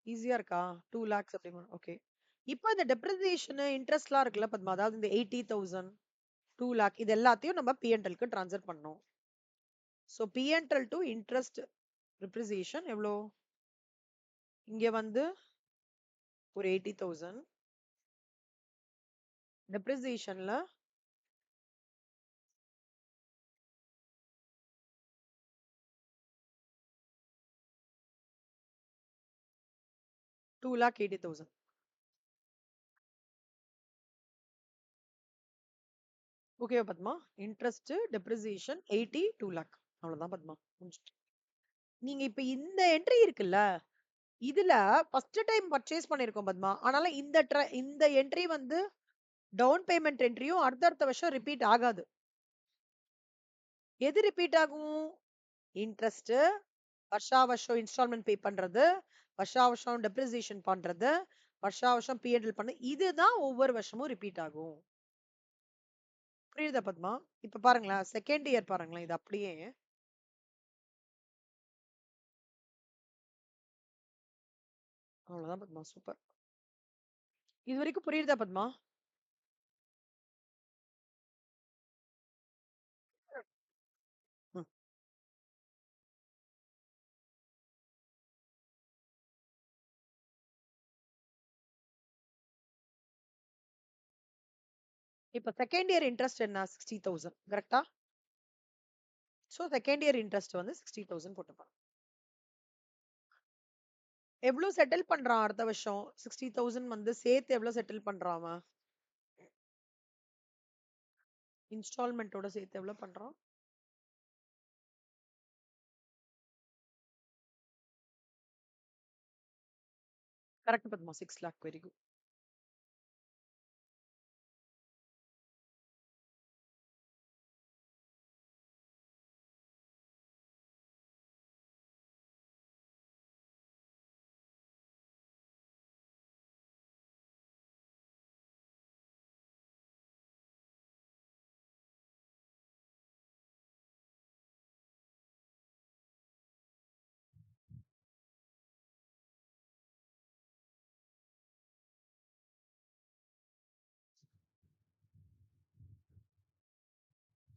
ஈஸியா இருக்கா? 2 லேக்ஸ் அப்படி ஓகே. இப்போ இந்த டெப்ரிசியேஷன் இன்ட்ரெஸ்ட்லாம் இருக்குல்ல பத்மா, அதாவது இந்த 80,000, 2 லேக் இது எல்லாத்தையும் நம்ம P&Lக்கு ட்ரான்ஸ்ஃபர் பண்ணணும். So P&L to interest depreciation எவ்வளோ? இங்க வந்து ஒரு 80,000. டெப்ரிசியேஷன்ல 2,80,000. ஓகேவா பத்மா? Interest depreciation 80, 2 lakh. அவ்வளவுதான் பத்மா. முடிஞ்சுட்டு. நீங்க இப்ப இந்த என்ட்ரி இருக்குல்ல, இதுல ஃபர்ஸ்ட் டைம் பர்ச்சேஸ் பண்ணிருக்கோம் பத்மா. ஆனால இந்த என்ட்ரி வந்து டவுன் பேமெண்ட் என்ட்ரியும் அடுத்த வருஷம் ரிப்பீட் ஆகாது. எது ரிப்பீட் ஆகும்? இன்ட்ரெஸ்ட், வருஷா வருஷம் இன்ஸ்டால்மென்ட் பே பண்றது, வருஷா வருஷம் டெப்ரிசியேஷன் பண்றது, வருஷா வருஷம் P&L பண்ண இதுதான் ஒவ்வொரு வருஷமும் ரிப்பீட் ஆகும். புரியுதா பத்மா? இப்ப பாருங்களேன், செகண்ட் இயர் பாருங்களேன், இது அப்படியே அவ்வளவுதான் பத்மா. சூப்பர். இது வரைக்கும் புரியுதா பத்மா? ம். இப்ப செகண்ட் இயர் இன்ட்ரெஸ்ட் என்ன? 60,000 கரெக்டா? சோ செகண்ட் இயர் இன்ட்ரெஸ்ட் வந்து 60,000 போட்டுப்பாங்க. எவ்வளவு செட்டில் பண்றான் அடுத்த வருஷம்? 60,000 வந்து சேர்த்து எவ்வளவு செட்டில் பண்றான் அவன்? இன்ஸ்டால்மென்ட்டோட சேர்த்து எவ்வளவு பண்றான்? Correct Padma. 6 lakh. Very good.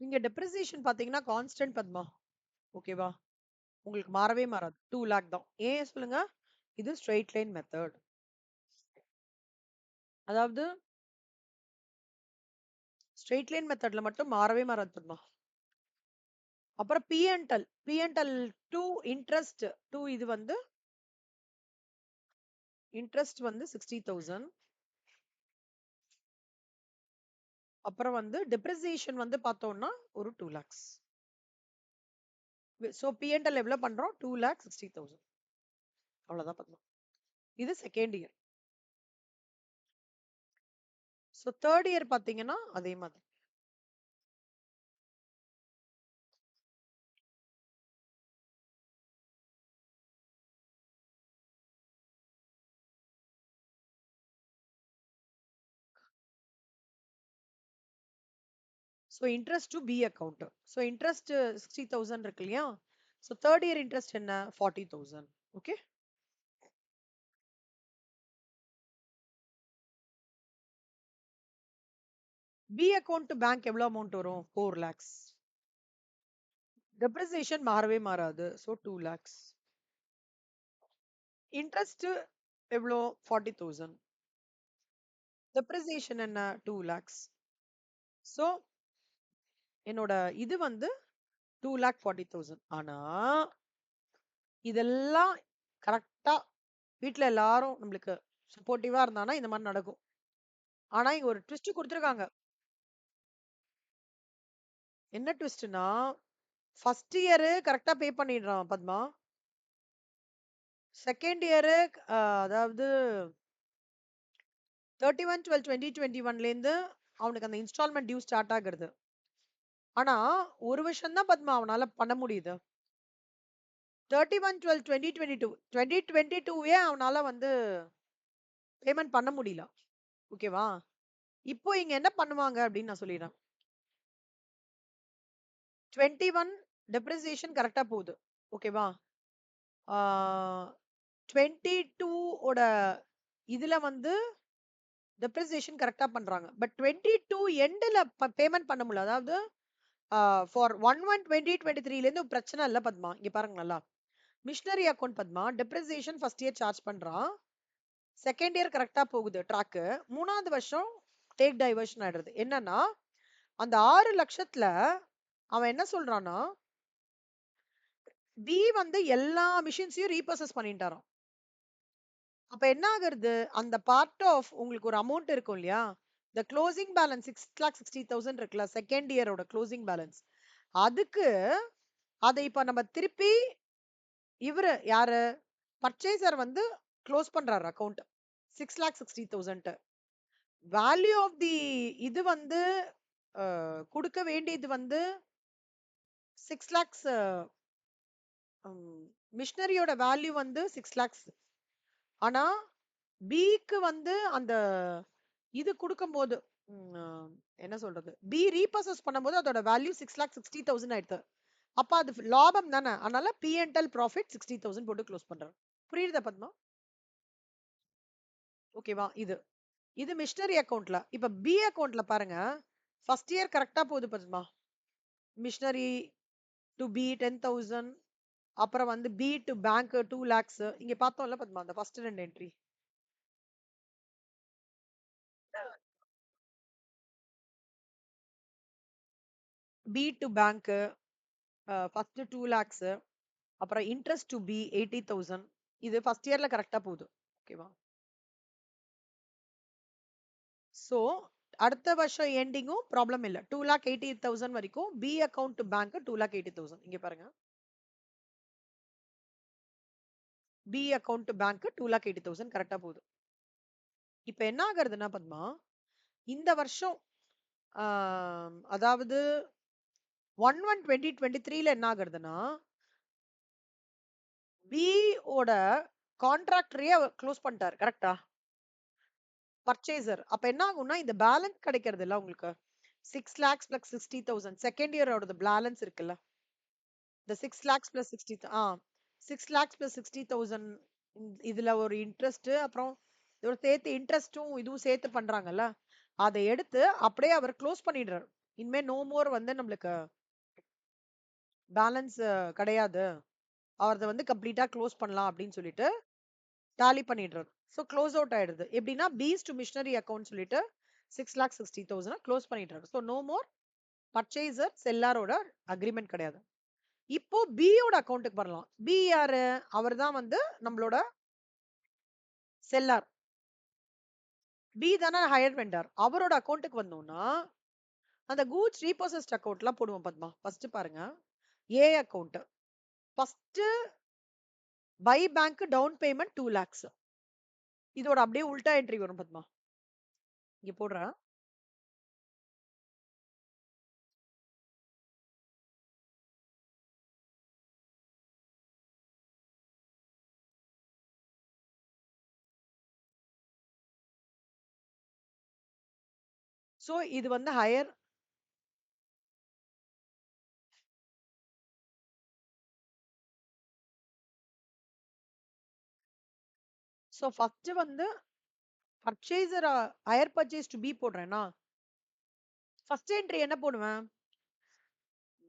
இங்க டெப்ரிசியேஷன் பாத்தீங்கன்னா கான்ஸ்டன்ட் பத்மா. ஓகேவா? உங்களுக்கு மாறவே மாறாது. 2 லேக் தான். ஏன் சொல்லுங்க? இது ஸ்ட்ரெயிட் லைன் மெத்தட். அதாவது ஸ்ட்ரெயிட் லைன் மெத்தட்ல மட்டும் மாறவே மாறாது பத்மா. அப்புறம் பிஎன்எல் பிஎன்எல் 2 இன்ட்ரெஸ்ட் 2 இது வந்து இன்ட்ரெஸ்ட் வந்து 60,000. அப்புறம் வந்து டெப்ரிசியேஷன் வந்து பார்த்தோம்னா ஒரு 2 lakhs. சோ பிஎன்எல் எவ்வளவு பண்றோம்? 2,60,000. அவ்வளவுதான் பத்மா. இது second year. So third year பாத்தீங்கன்னா அதே மாதிரி. So interest to B account. So interest 60,000 இருக்கு இல்லையா? ஸோ தேர்ட் இயர் இன்ட்ரெஸ்ட் என்ன? 40,000. Okay. B account to bank எவ்வளவு அமௌண்ட் வரும்? 4 lakhs. டெப்ரிசியேஷன் மாறவே மாறாது. So 2 lakhs. இன்ட்ரெஸ்ட் எவ்வளோ? 40,000. டெப்ரிசியேஷன் என்ன? 2 lakhs. ஸோ என்னோட இது வந்து 2,40,000. ஆனா இதெல்லாம் கரெக்டா வீட்ல எல்லாரும் நம்மளுக்கு சப்போர்ட்டிவா இருந்தானா இந்த மாதிரி நடக்கும். ஆனா இங்க ஒரு ட்விஸ்ட் கொடுத்துருக்காங்க. என்ன ட்விஸ்ட்னா ஃபர்ஸ்ட் இயர் கரெக்டா பே பண்ணிடுறான் பத்மா. செகண்ட் இயர் அதாவது 31/12/2021 இருந்து அவனுக்கு அந்த இன்ஸ்டால்மெண்ட் டியூ ஸ்டார்ட் ஆகுறது. ஆனா ஒரு வருஷம் தான் பத்மா அவனால பண்ண முடியுது. 31/12/2022 2022 அவனால வந்து பேமெண்ட் பண்ண முடியல. ஓகேவா? இப்போ இங்க என்ன பண்ணுவாங்க அப்படின்னு நான் சொல்லிடுறேன். 21 டெப்ரிசியேஷன் கரெக்டா போகுது. ஓகேவா? 22 ஓட இதுல வந்து டெப்ரிசியேஷன் கரெக்டா பண்றாங்க. பட் 22 எண்ட்ல பேமெண்ட் பண்ண முடியல. அதாவது ஃபார் 1/1/2023 இருந்து பிரச்சனை இல்ல பத்மா. இங்க பாருங்க நல்லா. Missionary account Padma depreciation first year charge பண்றான். செகண்ட் இயர் கரெக்டா போகுது ட்ராக். மூணாவது வருஷம் டேக் டைவர்ஷன் ஆயிடுறது. என்னன்னா அந்த 6 லட்சத்துல அவன் என்ன சொல்றான்னா பி வந்து எல்லா மிஷின்ஸையும் ரீப்ரொசஸ் பண்ணிட்டாராம். அப்ப என்ன ஆகுறது? அந்த பார்ட் ஆஃப் உங்களுக்கு ஒரு அமௌண்ட் இருக்கும் இல்லையா? the closing balance 6,60,000 இருக்குல்ல செகண்ட் இயரோட க்ளோசிங் பேலன்ஸ். அதுக்கு அதை இப்ப நம்ம திருப்பி இவரு யாரு பர்ச்சேசர் வந்து க்ளோஸ் பண்றாரு அக்கவுண்ட் 6,60,000. வேல்யூ ஆஃப் தி இது வந்து கொடுக்க வேண்டியது வந்து 6 lakhs. மிஷனரியோட வேல்யூ வந்து 6 lakhs. ஆனா பிக்கு வந்து அந்த இது கொடுக்கும்போது என்ன சொல்றது பி ரீபர்சஸ் பண்ணும்போது அதோட வேல்யூ 6,60,000 ஆயிடுது. அப்ப அது லாபம் தானே. அதனால பிஎன்எல் ப்ராஃபிட் 60,000 போட்டு க்ளோஸ் பண்றோம். புரியுதா பத்மா? ஓகேவா? இது இது மிஷனரி அக்கவுண்ட்ல. இப்ப பி அக்கவுண்ட்ல பாருங்க. ஃபர்ஸ்ட் இயர் கரெக்டா போகுது பத்மா. Missionary to be 10,000. அப்புறம் வந்து பி டு பேங்க் 2 lakhs. இங்க பார்த்தோம்ல பத்மா அந்த ஃபர்ஸ்ட் ரெண்டு entry. B to bank first 2 lakhs. அப்புறம் இன்ட்ரெஸ்ட் டு பி 80,000. இது ஃபர்ஸ்ட் இயர்ல கரெக்டா போகுது. ஓகேவா? சோ அடுத்த வருஷம் எண்டிங்கும் ப்ராப்ளம் இல்ல. 2,80,000 வரைக்கும் பி அக்கவுண்ட் டு பேங்க் 2,80,000. இங்க பாருங்க. பி அக்கவுண்ட் டு பேங்க் 2,80,000 கரெக்டா போகுது. இப்ப என்ன ஆகுறதுன்னா பத்மா இந்த வருஷம் அதாவது 1/1/2023 என்ன ஆகுறதுன்னா பி ஓட கான்ட்ராக்டரையே க்ளோஸ் பண்ணிட்டாரு. கரெக்டா? பர்ச்சேசர். அப்ப என்ன ஆகும்னா இந்த பேலன்ஸ் கிடைக்கிறது இல்ல உங்களுக்கு 6 lakhs plus 60,000 செகண்ட் இயரோட பேலன்ஸ் இருக்குல்ல இந்த 6 lakhs plus 60 6 lakhs plus 60,000 இதுல ஒரு இன்ட்ரெஸ்ட் அப்புறம் இதோட சேர்த்து இன்ட்ரெஸ்டும் இதுவும் சேர்த்து பண்றாங்கல்ல அதை எடுத்து அப்படியே அவர் க்ளோஸ் பண்ணிடுறாரு. இனிமே நோ மோர் வந்து நம்மளுக்கு பேலன்ஸ் கிடையாது. அவரத வந்து கம்ப்ளீட்டா க்ளோஸ் பண்ணலாம் அப்படின்னு சொல்லிட்டு டாலி பண்ணிடுறது. ஸோ க்ளோஸ் அவுட் ஆயிடுது. எப்படின்னா பீஸ் டு மிஷனரி அக்கவுண்ட் சொல்லிட்டு 6,60,000 க்ளோஸ் பண்ணிடுறாரு. ஸோ நோ மோர் பர்ச்சேசர் செல்லாரோட அக்ரிமெண்ட் கிடையாது. இப்போ பியோட அக்கவுண்ட்டுக்கு வரலாம். பி யாரு? அவர் தான் வந்து நம்மளோட செல்லார். பி தானே ஹையர் வெண்டார். அவரோட அக்கவுண்ட்டுக்கு வந்தோம்னா அந்த கூட்ஸ் ரீபோசஸ்ட் அக்கவுண்ட்லாம் போடுவோம் பத்மா. ஃபர்ஸ்ட் பாருங்க. A account. First by bank down payment 2 lakhs. இதோட அப்படியே உல்டா என்ட்ரி வரும் பத்மா. இங்க போடுறேன். சோ இது வந்து ஹையர். சோ ஃபர்ஸ்ட் வந்து purchaser hire purchase to B போடுறேன்னா ஃபர்ஸ்ட் என்ட்ரி என்ன போடுவேன்?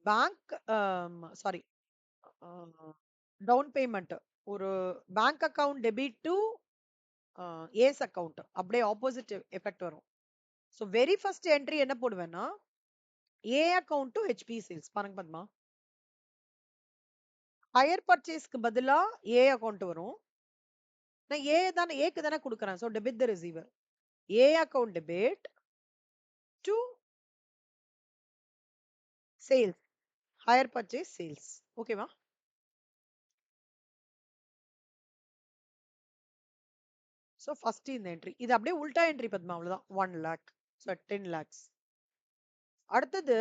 Bank sorry down payment. ஒரு bank account debit to A's account. அப்படியே ஆப்போசிட் எஃபெக்ட் வரும். ஸோ வெரி ஃபர்ஸ்ட் என்ட்ரி என்ன போடுவேன்னா A account to HP sales. பாருங்க பத்மா. ஹையர் பர்ச்சேஸ்க்கு பதிலா ஏ அக்கவுண்ட் வரும். நான் ஏ தானே ஏக்கு தானே கொடுக்குறேன். So debit the receiver. A account debit to sales. Higher purchase sales. ஓகேவா? ஸோ ஃபர்ஸ்ட் இந்த என்ட்ரி. இது அப்படியே உல்டா என்ட்ரி பத்மா. அவ்வளவுதான். 1 lakh. So 10 lakhs. அடுத்தது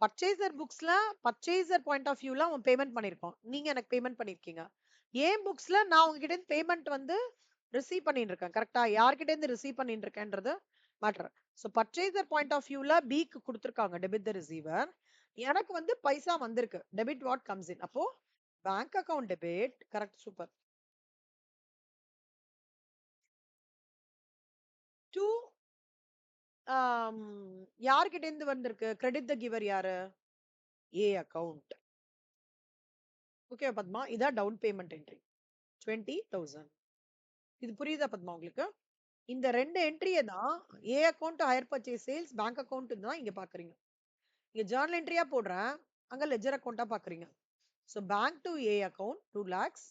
பர்ச்சேசர் புக்ஸ்ல பர்ச்சேசர் பாயிண்ட் ஆஃப் வியூல அவன் பேமெண்ட் பண்ணிருக்கோம். நீங்க எனக்கு பேமெண்ட் பண்ணிருக்கீங்க. ஏன் புக்ஸ்ல நான் உங்ககிட்ட இருந்து பேமெண்ட் வந்து ரிசீவ் பண்ணிட்டு இருக்கேன். கரெக்டா? யார்கிட்ட இருந்து ரிசீவ் பண்ணிட்டு இருக்கேன்றது matter. So purchaser point of வியூல பிக்கு கொடுத்துருக்காங்க டெபிட் த ரிசீவர். எனக்கு வந்து பைசா வந்திருக்கு. Debit what comes in. அப்போ bank account debit. Correct. Super. To யார்கிட்ட இருந்து வந்திருக்கு? கிரெடிட் த கிவர் யாரு? A account. ஓகே பத்மா. இதான் டவுன் பேமெண்ட் என்ட்ரி 20,000. இது புரியுதா பத்மா உங்களுக்கு? இந்த ரெண்டு என்ட்ரியை தான் A account hire purchase sales bank account தான் இங்க பாக்குறீங்க. இங்க ஜர்னல் என்ட்ரியா போடுறேன். அங்க லெஜர் அக்கவுண்டா பாக்குறீங்க. So bank to A account 2 lakhs.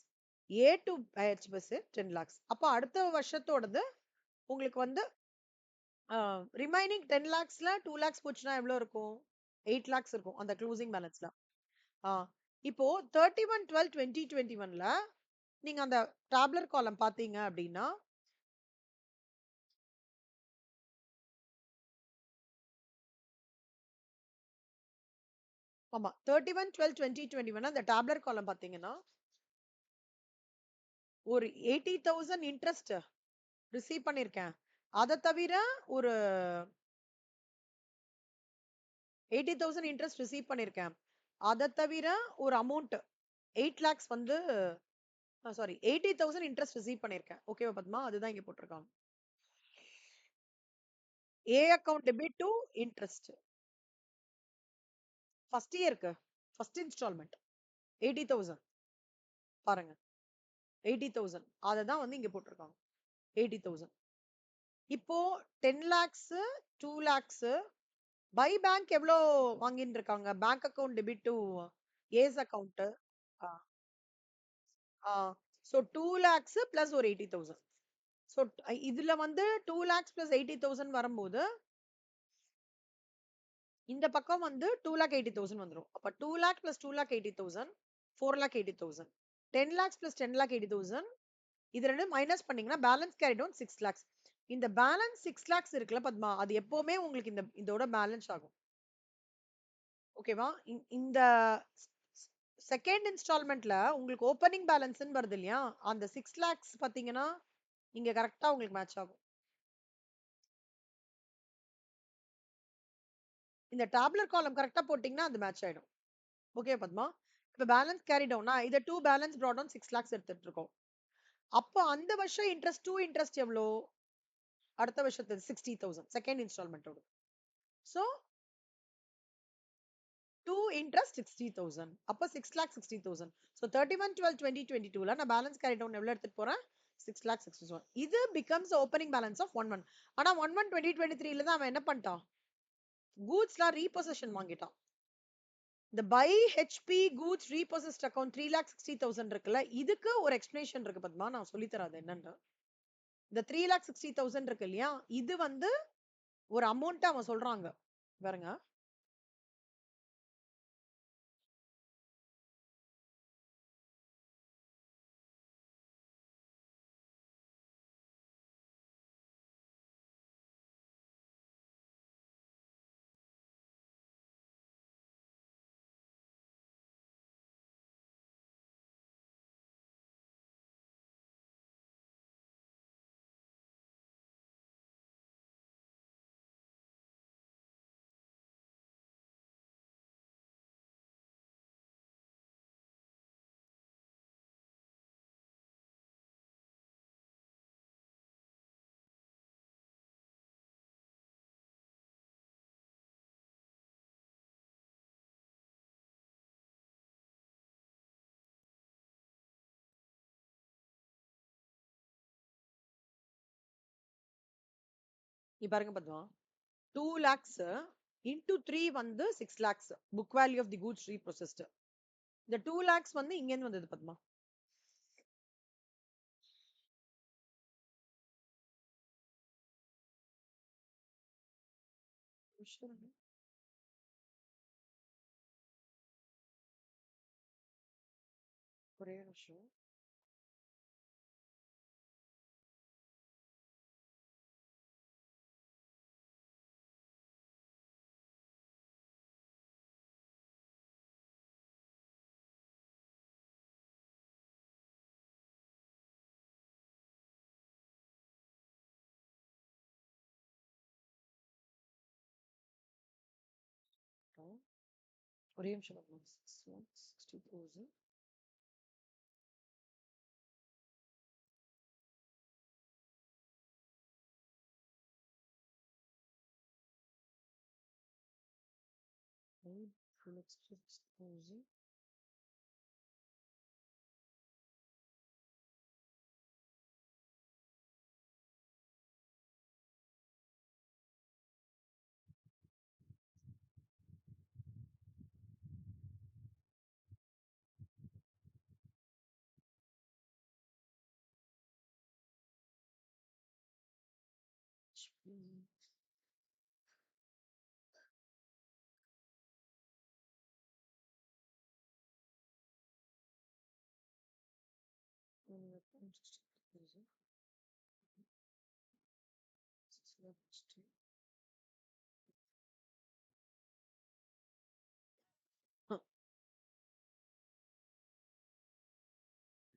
A to HPS 10 lakhs. அப்போ அடுத்த வருஷத்தோடது உங்களுக்கு வந்து ரிமைனிங் 10 lakhsல 2 lakhs போச்சுன்னா எவ்வளவு இருக்கும்? 8 lakhs இருக்கும் அந்த க்ளோசிங் பேலன்ஸ்ல. இப்போ 31/12/2021ல நீங்க அந்த டாப்லர் காலம் பாத்தீங்க அப்படின்னா ஆமா 31/12/2021 அந்த டாப்லர் காலம் பாத்தீங்கன்னா ஒரு 80,000 இன்ட்ரெஸ்ட் ரிசீவ் பண்ணிருக்கேன். அதை தவிர ஒரு 80,000 இன்ட்ரெஸ்ட் ரிசீவ் பண்ணிருக்கேன். அதை தவிர ஒரு அமௌண்ட் 8 lakhs வந்து சாரி 80,000 இன்ட்ரெஸ்ட் ரிசீவ் பண்ணிருக்கேன். ஓகேவா பத்மா? அதுதான் இங்க போட்டிருக்காங்க. A account debit to interest. First இயருக்கு ஃபர்ஸ்ட் இன்ஸ்டால்மெண்ட் 80,000. பாருங்க 80,000. அதை தான் வந்து இங்க போட்டிருக்காங்க 80,000. இப்போ 10 lakhs 2 lakhs பை பேங்க் எவ்வளோ வாங்கிட்டு இருக்காங்க? Bank account debit to A's account. So 2 lakhs plus ஒரு 80,000. ஸோ இதுல வந்து 2 lakhs பிளஸ் 80,000 வரும்போது இந்த பக்கம் வந்து 2,80,000 வந்துரும். அப்ப 2 lakh plus 2,80,000 4,80,000. 10 lakhs plus 10,80,000 இது ரெண்டும் மைனஸ் பண்ணீங்கன்னா பேலன்ஸ் கேரி டவுன் 6 lakhs. இந்த பேலன்ஸ் 6 lakhs இருக்குல்ல பத்மா, அது எப்பவுமே உங்களுக்கு இதோட பேலன்ஸ் ஆகும். ஓகேவா? இந்த செகண்ட் இன்ஸ்டால்மெண்ட்ல உங்களுக்கு ஓப்பனிங் பேலன்ஸ் வருது இல்லையா? அந்த 6 lakhs பாத்தீங்கன்னா இங்க கரெக்டா உங்களுக்கு மேட்ச் ஆகும். இந்த டாப்லர் காலம் கரெக்டா போட்டீங்கன்னா அது மேட்ச் ஆயிடும். ஓகே பத்மா? இப்ப பேலன்ஸ் கேரி டவுன் இத 2 பேலன்ஸ் brought down 6 lakhs எடுத்துட்டு இருக்கோம். அப்போ அந்த வருஷம் இன்ட்ரெஸ்ட் 2 இன்ட்ரெஸ்ட் எவ்வளோ? அடுத்த வருஷத்து 60,000 செகண்ட் இன்ஸ்டால்மெண்ட்டோட. So 2 interest 60,000. அப்ப 6,60,000. So 31/12/2022 நான் பேலன்ஸ் கேரி டவுன் எவ்வளவு எடுத்துட்டு போறேன்? 6,60,000. இது becomes the opening balance of 11. ஆனா 11/2023 தான் அவன் என்ன பண்ணிட்டான்? கூட்ஸ்லாம் ரீபொசிஷன் வாங்கிட்டான். இந்த பை ஹெச்பி கூட்ஸ் ரீபொசிஸ்ட் அக்கௌண்ட் 3,60,000 இருக்குல்ல, இதுக்கு ஒரு எக்ஸ்பிளேஷன் இருக்கு பத்மா, நான் சொல்லி தராது என்னன்னு. இந்த 3,60,000 இருக்கு இல்லையா, இது வந்து ஒரு அமௌண்ட் அவன் சொல்றாங்க பாருங்க. நீ பாருங்க பத்மா, 2 lakhs into 3 வந்து 6 lakhs book value of the goods reprocessed. இந்த 2 lakhs வந்து இங்க இருந்து வந்தது பத்மா. ஒரே நிமிஷம். ஒரே நிமிஷம் பத்மா. 60,000 6,000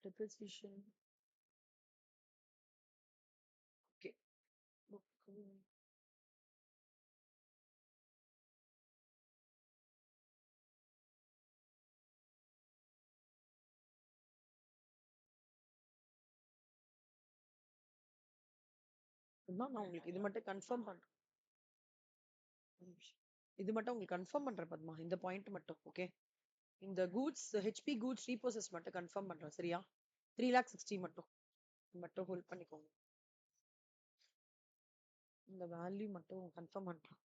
depreciation. Okay. Book. நான் உங்களுக்கு இது மட்டும் கன்ஃபார்ம் பண்றேன். இது மட்டும் உங்களுக்கு கன்ஃபார்ம் பண்றேன் பத்மா, இந்த பாயிண்ட் மட்டும். ஓகே, இந்த கூட்ஸ் ஹெச்பி கூட்ஸ் ரீபோசஸ் மட்டும் கன்ஃபார்ம் பண்றேன், சரியா? 3,60,000 மட்டும் ஹோல்ட் பண்ணிக்கோங்க. இந்த வேல்யூ மட்டும் கன்ஃபார்ம் பண்றேன்.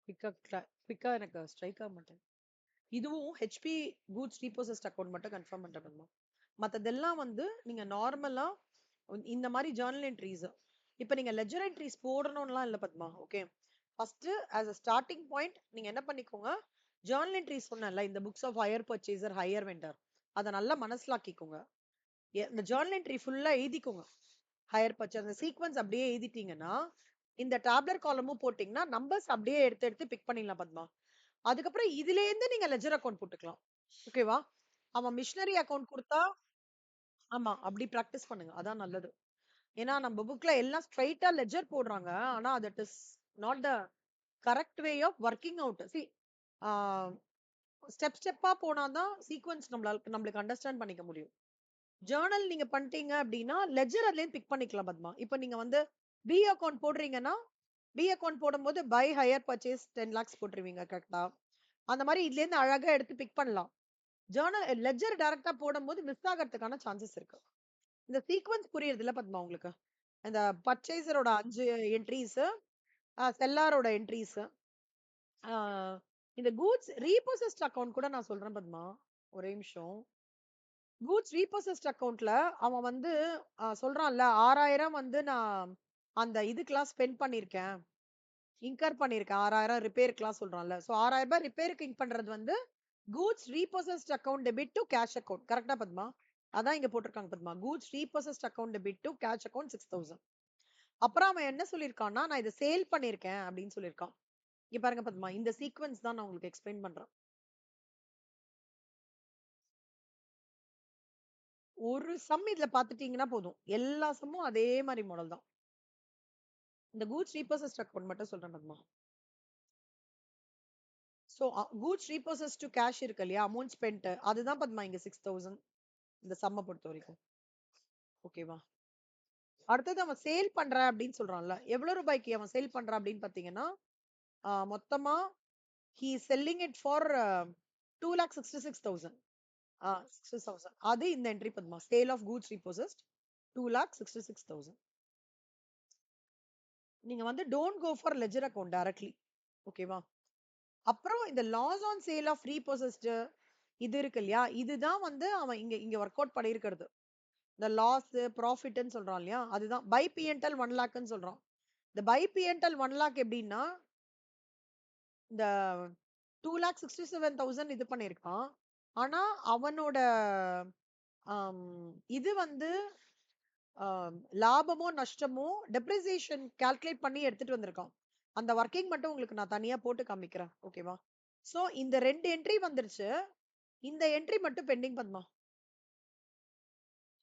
குவிக்கா எனக்கு ஸ்ட்ரைக் ஆக மாட்டேன். இதுவும் ஹெச்பி கூட்ஸ் ரீபோசஸ்ட் அக்கௌண்ட் மட்டும் கன்ஃபார்ம் பண்றேன் பத்மா. மத்ததெல்லாம் வந்து நீங்க நார்மலா இந்த மாதிரி ஜர்னல் என்ட்ரிஸ், இப்போ நீங்க லெஜர் என்ட்ரிஸ் போடணும்லாம் இல்ல Padma. Okay, first as a starting point நீங்க என்ன பண்ணிக்கோங்க, ஜர்னல் என்ட்ரிஸ் சொன்னேன்ல, இந்த books of hire purchaser hire vendor, அதை நல்லா மனசிலாக்கிக்கோங்க. இந்த ஜர்னல் என்ட்ரி ஃபுல்லா எழுதிக்கோங்க. ஹையர் பர்ச்சேஸ் அந்த சீக்வன்ஸ் அப்படியே எழுதிட்டீங்கன்னா, இந்த டேப்லர் காலமும் போட்டீங்கன்னா நம்பர்ஸ் அப்படியே எடுத்து எடுத்து பிக் பண்ணிடலாம் பத்மா. அதுக்கப்புறம் இதுல இருந்து நீங்க லெஜர் அக்கௌண்ட் போட்டுக்கலாம். ஓகேவா? அவன் மிஷினரி அக்கௌண்ட் கொடுத்தா, ஆமா அப்படி பிராக்டிஸ் பண்ணுங்க, அதான் நல்லது. ஏன்னா நம்ம புக்ல எல்லாம் ஸ்ட்ரைட்டா லெஜர் போடுறாங்க, ஆனா that is not the correct way of working out. See, step ஸ்டெப்பா போனாதான் சீக்வன்ஸ் நம்மளுக்கு அண்டர்ஸ்டாண்ட் பண்ணிக்க முடியும். ஜேர்னல் நீங்க பண்ணிட்டீங்க அப்படின்னா லெஜர் அதுல பிக் பண்ணிக்கலாம் பத்மா. இப்போ நீங்க வந்து பி அக்கௌண்ட் போடுறீங்கன்னா பி அக்கவுண்ட் போடும்போது பை ஹையர் பர்ச்சேஸ் 10 lakhs போட்டுருவீங்க கரெக்ட்டா? அந்த மாரி இதுலேருந்து அழகா எடுத்து பிக் பண்ணலாம். லெட்ஜர் டைரக்ட்டா போடும்போது மிஸ் ஆகறதுக்கான சான்சஸ் இருக்கு. இந்த சீக்வென்ஸ் புரியுதுல்ல பத்மா உங்களுக்கு? இந்த பர்ச்சேஸரோட 5 என்ட்ரீஸு, செல்லாரோட என்ட்ரீஸு, ஆ இந்த கூட்ஸ் ரீபோசஸ்ட் அக்கவுண்ட் கூட நான் சொல்றேன் பத்மா. ஒரே நிமிஷம். கூட்ஸ் ரீபோசஸ்ட் அக்கவுண்ட்ல அவன் வந்து சொல்றான்ல 6,000 வந்து நான் அந்த இதுக்கெல்லாம் ஸ்பெண்ட் பண்ணியிருக்கேன். இன்கர் பண்ணியிருக்கேன். 6,000 ரிப்பேர்க்குலாம் சொல்றான்ல. ஸோ ரூ. 6,000 ரிப்பேருக்கு பண்றது வந்து goods repossessed account debit to cash account. கரெக்ட்டா பத்மா? அதான் இங்க போட்டுருக்காங்க Padma. Goods repossessed account debit to cash account 6,000. அப்புறம் அவன் என்ன சொல்லியிருக்கான்னா, நான் இத சேல் பண்ணியிருக்கேன் அப்படின்னு சொல்லியிருக்கான். இங்க பாருங்க பத்மா. இந்த சீக்வென்ஸ் தான் நான் உங்களுக்கு எக்ஸ்பிளைன் பண்றேன். ஒரு சம் இதுல பாத்துட்டீங்கன்னா போதும். எல்லா சம்மும் அதே மாரி மாடல் தான். இந்த கூட்ஸ் ரீபோசஸ்ட் அக்கவுண்ட் மட்டும் சொல்றேன் Padma. So goods repossessed to cash இருக்கு இல்லையா? அமௌண்ட் ஸ்பென்ட் அதுதான் பத்மா இங்க 6,000 இந்த சம்ம பொறுத்தவரைக்கும். ஓகேவா? அடுத்தது அவன் சேல் பண்றேன் அப்படின்னு சொல்றான்ல. எவ்வளவு ரூபாய்க்கு அவன் சேல் பண்றான் அப்படின்னு பாத்தீங்கன்னா, மொத்தமா he is selling it for 2,66,000. 60,000. அது இந்த entry Padma. Sale of goods repossessed 2,66,000. நீங்க வந்து don't go for ledger account directly. ஓகேவா? அப்புறம் இந்த loss on sale of repossessed இது இருக்கு இல்லையா? இதுதான் வந்து அவன் இங்க இங்க வொர்க் அவுட் பண்ணியிருக்கிறது. இந்த லாஸ், ப்ராஃபிட்ன்னு சொல்றான் இல்லையா? அதுதான் பை P&L 1 லாக்ன்னு சொல்றான். இந்த பை P&L 1 லாக் எப்படின்னா, இந்த 2,67,000 இது பண்ணியிருக்கான். ஆனா, அவனோட அம் இது வந்து லாபமோ, நஷ்டமோ டெப்ரிசியேஷன் கால்குலேட் பண்ணி எடுத்துட்டு வந்திருக்கான். அந்த வொர்க்கிங் மட்டும் உங்களுக்கு நான் தனியா போட்டு காமிக்கிறேன். ஓகேவா? சோ இந்த 2 என்ட்ரி வந்துருச்சு. இந்த என்ட்ரி மட்டும் பெண்டிங் பத்மா.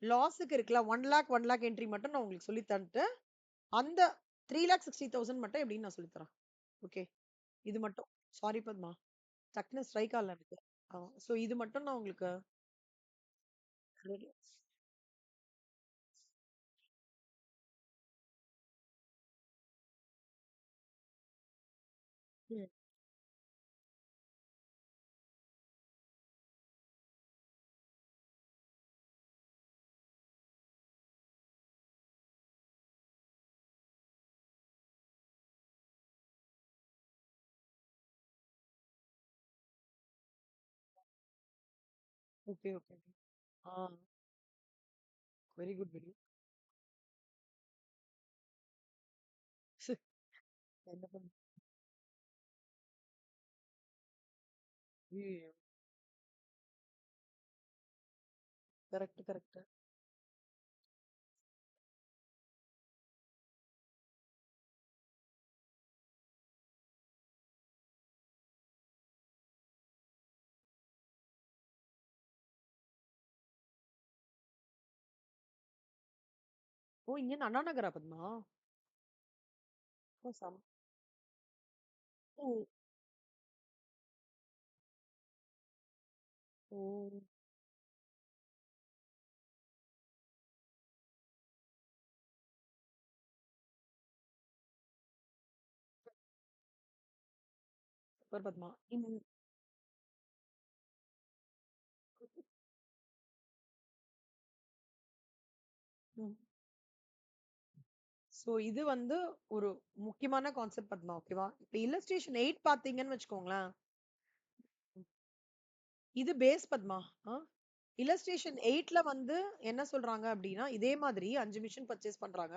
லாஸ்க்கு இருக்குல்ல 1 லாக் 1 லாக் என்ட்ரி மட்டும் நான் உங்களுக்கு சொல்லி தந்துட்டு, அந்த 3,60,000 மட்டும் எப்படின்னு நான் சொல்லி தரேன். ஓகே. இது மட்டும். சாரி பத்மா. டக்குனு ஸ்ட்ரைக் ஆகல எனக்கு. சோ இது மட்டும் நான் உங்களுக்கு ம். Okay, okay. ஆ வெரி குட், வெரி குட். என்ன பண்ண ஐயய்யோ! Correct, correct. ஓ! இங்கேருந்து அண்ணா நகரா பத்மா? ஓ! ஓ! ஓ! சூப்பர் பத்மா. ம். சோ இது வந்து ஒரு முக்கியமான கான்செப்ட் பத்மா. ஓகேவா? இப்ப இல்லஸ்ட்ரேஷன் 8 பார்த்தீங்கன்னு வச்சுக்கோங்களேன். இது பேஸ் பத்மா. ஆ இல்லஸ்ட்ரேஷன் 8ல வந்து என்ன சொல்றாங்க அப்டின்னா, இதே மாதிரி 5 மிஷின் பர்ச்சேஸ் பண்றாங்க.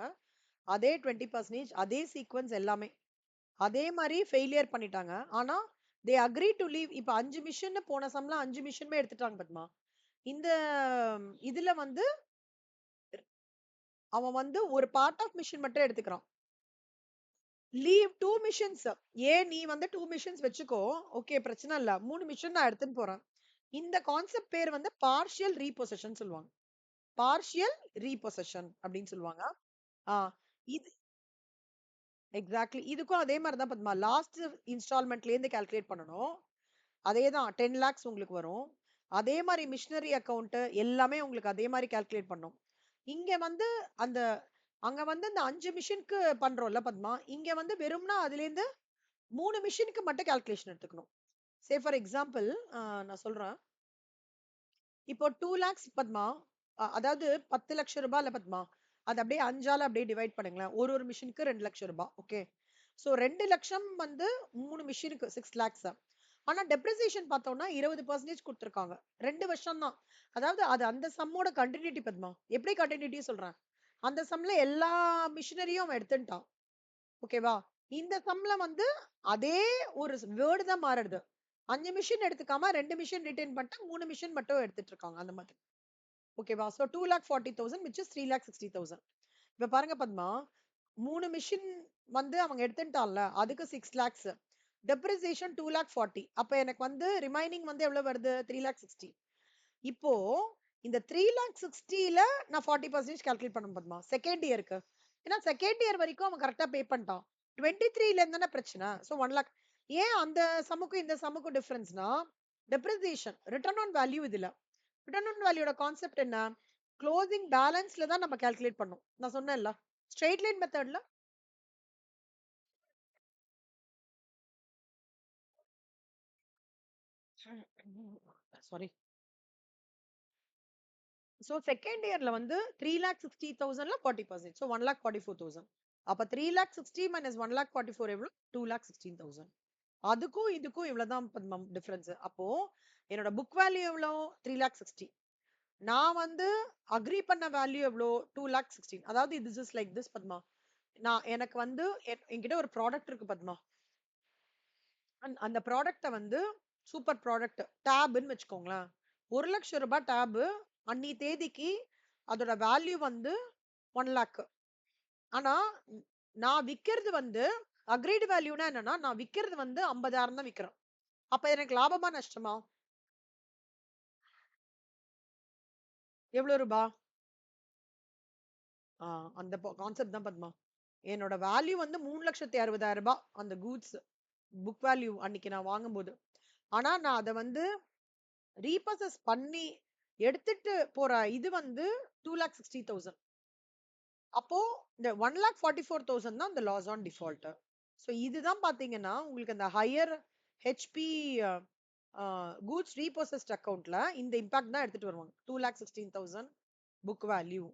அதே 20% அதே சீக்வென்ஸ் எல்லாமே. அதே மாரி ஃபெயிலியர் பண்ணிட்டாங்க. ஆனா, தே அக்ரி டூ லீவ் இப்ப 5 மிஷின்னு போன சம்ல 5 மிஷினுமே எடுத்துட்டாங்க பத்மா. இந்த இதுல வந்து அவன் வந்து ஒரு பார்ட் ஆஃப் மிஷின் மட்டும் எடுத்துக்கிறான். Leave 2 missions. ஏன் நீ வந்து 2 மிஷன்ஸ் வச்சுக்கோ. ஓகே பிரச்சனை இல்ல. 3 மிஷன் நான் எடுத்துன்னு போறேன். இந்த கான்செப்ட் பேர் வந்து பார்ஷியல் ரீபொசெஷன் சொல்லுவாங்க. பார்ஷியல் ரீபொசெஷன் அப்படின்னு சொல்லுவாங்க. ஆ இது எக்ஸாக்ட்லி. இதுக்கும் அதே மாரி தான் பத்மா. லாஸ்ட் இன்ஸ்டால்மென்ட்லேருந்து கால்குலேட் பண்ணணும். அதே தான் 10 லாக்ஸ் உங்களுக்கு வரும். அதே மாரி மிஷனரி அக்கவுண்ட் எல்லாமே உங்களுக்கு அதே மாரி கால்குலேட் பண்ணும். இங்க வந்து அந்த அங்க வந்து இந்த 5 மிஷினுக்கு பண்றோம்ல பத்மா, இங்க வந்து வெறும்னா அதுலேருந்து 3 மிஷினுக்கு மட்டும் கால்குலேஷன் எடுத்துக்கணும். சே ஃபார் எக்ஸாம்பிள் நான் சொல்றேன். இப்போ 2 லேக்ஸ் பத்மா, அதாவது 10 லட்சம் ரூபாய் இல்ல பத்மா, அது அப்படியே 5ஆல அப்படியே டிவைட் பண்ணுங்களேன். ஒரு ஒரு மிஷினுக்கு 2 லட்சம் ரூபாய். ஓகே. சோ 2 லட்சம் வந்து 3 மிஷினுக்கு 6 லேக்ஸ். ஆனா டெப்ரிசியேஷன் பார்த்தோம்னா 20% கொடுத்திருக்காங்க. 2 வருஷம் தான். அதாவது அது அந்த சம்மோட கண்டினியூட்டி பத்மா. எப்படி கண்டினியூட்டி சொல்றேன். அந்த சம்ல எல்லா மிஷினரியும் அவன் எடுத்துட்டான். ஓகேவா? இந்த சம்ல வந்து அதே ஒரு வேர்டு தான் மாறுது. 5 மிஷின் எடுத்துக்காம 2 மிஷின் ரிட்டெயின் பண்ணிட்டு 3 மிஷின் மட்டும் எடுத்துட்டு இருக்காங்க அந்த மாதிரி. ஓகேவா? So 2,40,000 which is 3,60,000. இப்ப பாருங்க பத்மா, 3 மிஷின் வந்து அவங்க எடுத்துட்டான்ல, அதுக்கு 6 lakhs. டெப்ரிசியேஷன் 2,40,000. அப்ப எனக்கு வந்து ரிமைனிங் வந்து எவ்வளவு வருது? 3,60,000. இப்போ இந்த 3,60,000ல நான் 40% கால்குலேட் பண்ணணும் பத்மா. செகண்ட் இயருக்கு. ஏன்னா செகண்ட் இயர் வரைக்கும் அவன் கரெக்ட்டா பே பண்ணிட்டான். 23ல இருந்து தானே பிரச்சனை. சோ 1 லாக். ஏன் அந்த சம்முக்கும் இந்த சம்முக்கும் டிஃபரன்ஸ்னா, டெப்ரிசியேஷன் ரிட்டர்ன் ஆன் வேல்யூ இதுல. ரிட்டர்ன் ஆன் வேல்யூட கான்செப்ட் என்ன? க்ளோசிங் பேலன்ஸ்ல தான் நம்ம கால்குலேட் பண்ணோம். நான் சொன்னேன்ல. ஸ்ட்ரெயிட் லைன் மெத்தட்ல சாரி. சோ செகண்ட் இயர்ல வந்து 3,60,000ல 40%. சோ 1,44,000. அப்ப 3,60,000 மைனஸ் 1,44,000 எவ்வளவு? 2,16,000. அதுக்கும் இதுக்கும் இவ்வளவுதான் டிஃபரன்ஸ். அப்போ என்னோட புக் வேல்யூ எவ்வளோ? 3,60,000. நான் வந்து அக்ரி பண்ண வேல்யூ எவ்வளோ? 2,16,000. அதாவது this is like this Padma. நான் எனக்கு வந்து என்கிட்ட ஒரு ப்ராடக்ட் இருக்கு பத்மா. அந்த ப்ராடக்ட்ட வந்து சூப்பர் ப்ராடக்ட் டேப்ன்னு வச்சுக்கோங்களேன். 1 லட்சம் ரூபாய் டேப் அன்னி தேதிக்கு அதோட வேல்யூ வந்து 1 லேக். ஆனா நான் விக்கிறது வந்து அக்ரீடு வேல்யூனா என்னன்னா நான் விக்கிறது வந்து 50,000 தான் விக்கிறேன். அப்ப எனக்கு லாபமா நஷ்டமா? எவ்வளவு ரூபா? அந்த கான்செப்ட் தான் பத்மா. என்னோட வேல்யூ வந்து 3,60,000 அந்த கூட்ஸ் புக் வேல்யூ அன்னைக்கு நான் வாங்கும்போது. ஆனா நான் அத வந்து ரீபர்சஸ் பண்ணி எடுத்துட்டு போற இது வந்து 2,60,000. அப்போ இந்த 1,44,000 தான் இந்த லாஸ் ஆன் டிஃபால்ட். சோ இதுதான் பாத்தீங்கன்னா உங்களுக்கு அந்த ஹையர் ஹெச்பி கூட்ஸ் ரீபோசஸ்ட் அக்கவுண்ட்ல இந்த இம்பாக்ட் தான் எடுத்துட்டு வருவாங்க. 2,16,000 புக் வேல்யூ.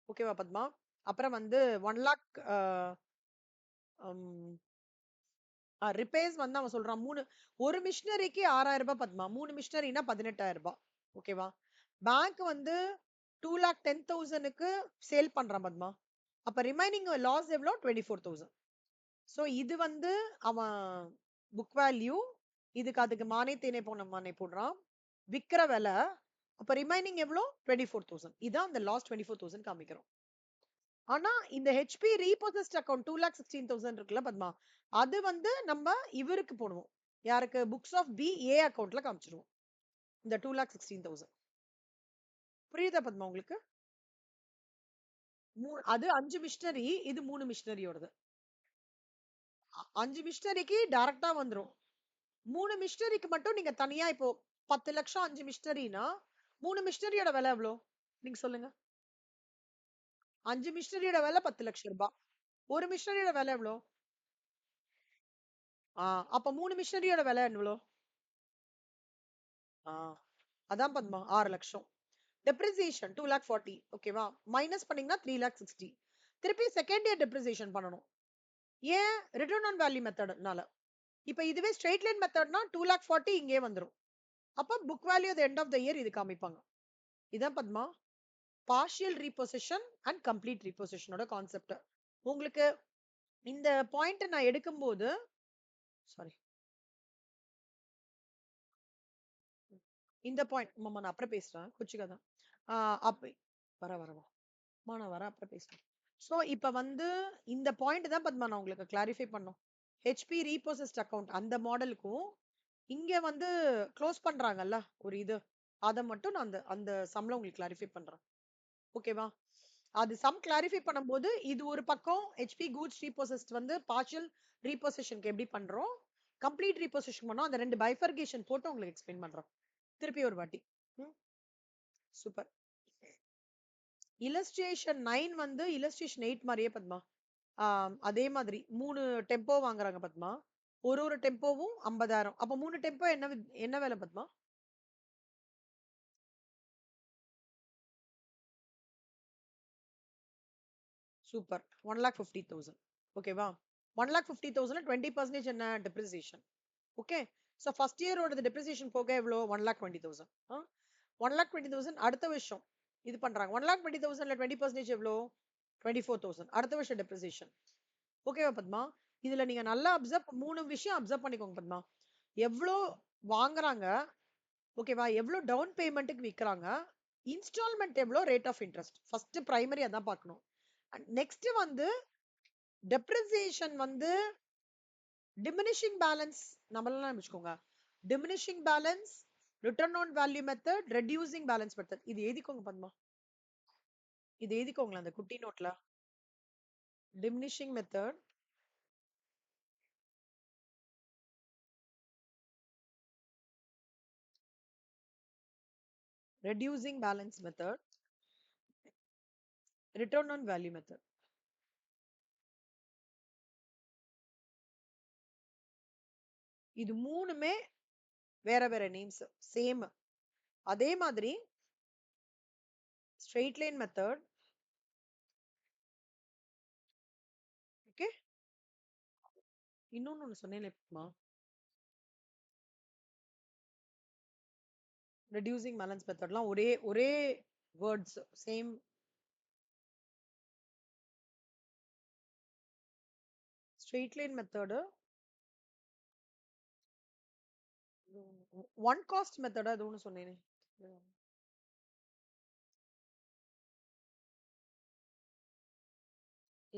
ஓகேவா பத்மா? அப்புறம் வந்து 1 லேக் ரிப்பேர்ஸ் வந்து அவன் சொல்றான். ஒரு மிஷினரிக்கு 6,000 பத்மா. 3 மிஷினரினா 18,000. ஓகேவா? பேங்க் வந்து 2,10,000க்கு சேல் பண்றான் பத்மா. அப்ப ரிமைனிங் லாஸ் எவ்வளோ? 24,000. சோ இது வந்து அவன் புக் வேல்யூ. இதுக்கு அதுக்கு மானே தேனே போன மானே போடுறான். விக்கிற விலை. அப்ப ரிமைனிங் எவ்வளோ? 24,000. இதான் அந்த லாஸ் 24,000 காமிக்கிறோம். ஆனா இந்த ஹெச்பி ரீபோசஸ்ட் அக்கவுண்ட் 2,16,000 இருக்குல்ல பத்மா, அது வந்து நம்ம இவருக்கு போடுவோம். யாருக்கு? புக்ஸ் ஆஃப் பி ஏ அக்கவுண்ட்ல காமிச்சிருவோம். இந்த 2,16,000. புரியுதா பத்மா உங்களுக்கு? அது 5 மிஷினரி, இது 3 மிஷினரியோடது. 5 மிஷினரிக்கு டைரக்டா வந்துரும். 3 மிஷினரிக்கு மட்டும் நீங்க தனியா இப்போ 10 லட்சம் 5 மிஷினரினா 3 மிஷினரியோட விலை எவ்வளோ? நீங்க சொல்லுங்க. 5 மிஷினரியோட விலை 10 லட்சம் ரூபாய். ஒரு மிஷினரியோட விலை எவ்வளோ? அப்ப 3 மிஷினரியோட விலை எவ்வளோ? ஆ அதான் பத்மா 6 லட்சம். டெப்ரிசியேஷன் 2,40,000. ஓகேவா? மைனஸ் பண்ணீங்கன்னா 3,60,000. திருப்பி செகண்ட் இயர் டெப்ரிசியேஷன் பண்ணணும். ஏன்? ரிட்டர்ன் ஆன் வேல்யூ மெத்தட்னால. இப்ப இதுவே ஸ்ட்ரெயிட் லைன் மெத்தட்னா 2,40,000 இங்கே வந்துரும். அப்ப book value at end of the year இது காமிப்பாங்க. இதான் Padma partial repossession and complete ரீபொசிஷனோட கான்செப்ட். உங்களுக்கு இந்த பாயிண்ட் நான் எடுக்கும்போது சாரி இந்த பாயிண்ட் மாமா நான் அப்புறம் பேசுறேன். கொச்சிக்காதான். அப்ப வர வரவா நான் வரேன் அப்புறம் பேசுறேன். சோ இப்ப வந்து இந்த பாயிண்ட் தான் பத்மா நான் உங்களுக்கு கிளாரிஃபை பண்ணோம். ஹெச்பி ரீபோசஸ்ட் அக்கவுண்ட் அந்த மாடலுக்கும் இங்க வந்து க்ளோஸ் பண்றாங்கல்ல ஒரு இது அத மட்டும் நான் அந்த அந்த சம்ல உங்களுக்கு கிளாரிஃபை பண்றேன். ஓகேவா? அது சம் கிளாரிஃபை பண்ணும்போது இது ஒரு பக்கம் ஹெச்பி கூட்ஸ் ரீபோசஸ்ட் வந்து பார்ஷியல் ரீபொசிஷனுக்கு எப்படி பண்றோம், கம்ப்ளீட் ரீபொசிஷன் பண்ணோம். அந்த ரெண்டு பைஃபர்கேஷன் போட்டு உங்களுக்கு எக்ஸ்பிளைன் பண்றோம். திருப்பி ஒரு வாட்டி. சூப்பர். illustration 9 வந்து illustration 8 மாதிரியே பத்மா. அதே மாதிரி 3 டெம்போ வாங்குறாங்க பத்மா. ஒரு ஒரு டெம்போவும் 50,000. அப்ப 3 டெம்போ என்ன விலை பத்மா? சூப்பர். 1,50,000. ஓகேவா? 1,50,000 20% என்ன டெப்ரிசியேஷன். ஓகே. ஸோ ஃபர்ஸ்ட் இயரோட டெப்ரிசியேஷன் போக எவ்வளோ? 1,20,000. 1,20,000 அடுத்த வருஷம் இது பண்றாங்க. 1,20,000ல 20% எவ்வளோ? 24,000. அடுத்த வருஷம் டெப்ரிசியேஷன். ஓகேவா பத்மா? இதுல நீங்க நல்லா அப்சர்வ் 3 விஷயம் அப்சர்வ் பண்ணிக்கோங்க பத்மா. எவ்வளோ வாங்குறாங்க? ஓகேவா? எவ்வளோ டவுன் பேமெண்ட்டுக்கு விக்கிறாங்க? இன்ஸ்டால்மென்ட் எவ்வளோ? Rate of interest. First primary அதான் பார்க்கணும். நெக்ஸ்ட் வந்து டெப்ரிசியேஷன் வந்து டிமினிஷிங் பேலன்ஸ் நம்மளாம் வச்சுக்கோங்க. Diminishing balance, return on value method, reducing balance method. இது எழுதிக்கோங்க பத்மா. இது எழுதிக்கோங்களேன் அந்த குட்டி நோட்ல. Diminishing method, reducing balance method, return on value method. இது மூணுமே வேற வேற நேம்ஸ், சேம். அதே மாதிரி ஸ்ட்ரெயிட் லைன் மெத்தட். ஓகே. இன்னொன்னு ஒண்ணு சொன்னேன் பத்மா. ரெடியூசிங் பேலன்ஸ் மெத்தட்லாம் ஒரே ஒரே words, same. Straight line method one cost method அது ஒன்று சொன்னேனே.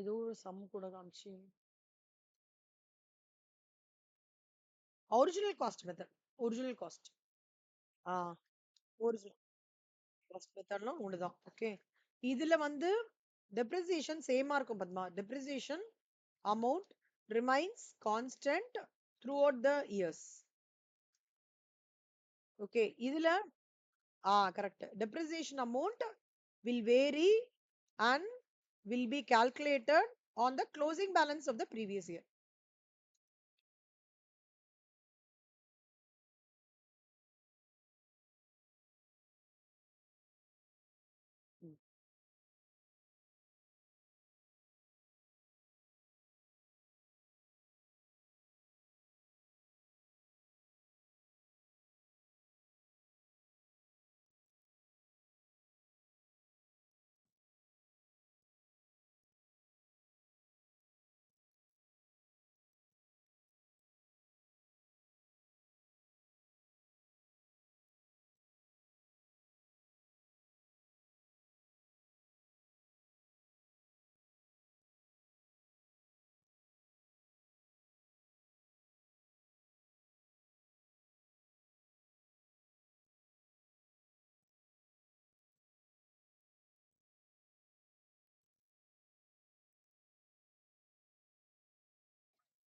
ஏதோ ஒரு சம் கூட காமிச்சு. Original cost method. Original cost. ஆ ஒரிஜினல் காஸ்ட் மெத்தட்லாம் ஒன்று தான். ஓகே. இதுல வந்து டெப்ரிசியேஷன் சேமா இருக்கும் Padma. Depreciation amount remains constant throughout the years. Okay. இதுல correct. Depreciation amount will vary and will be calculated on the closing balance of the previous year. ம்.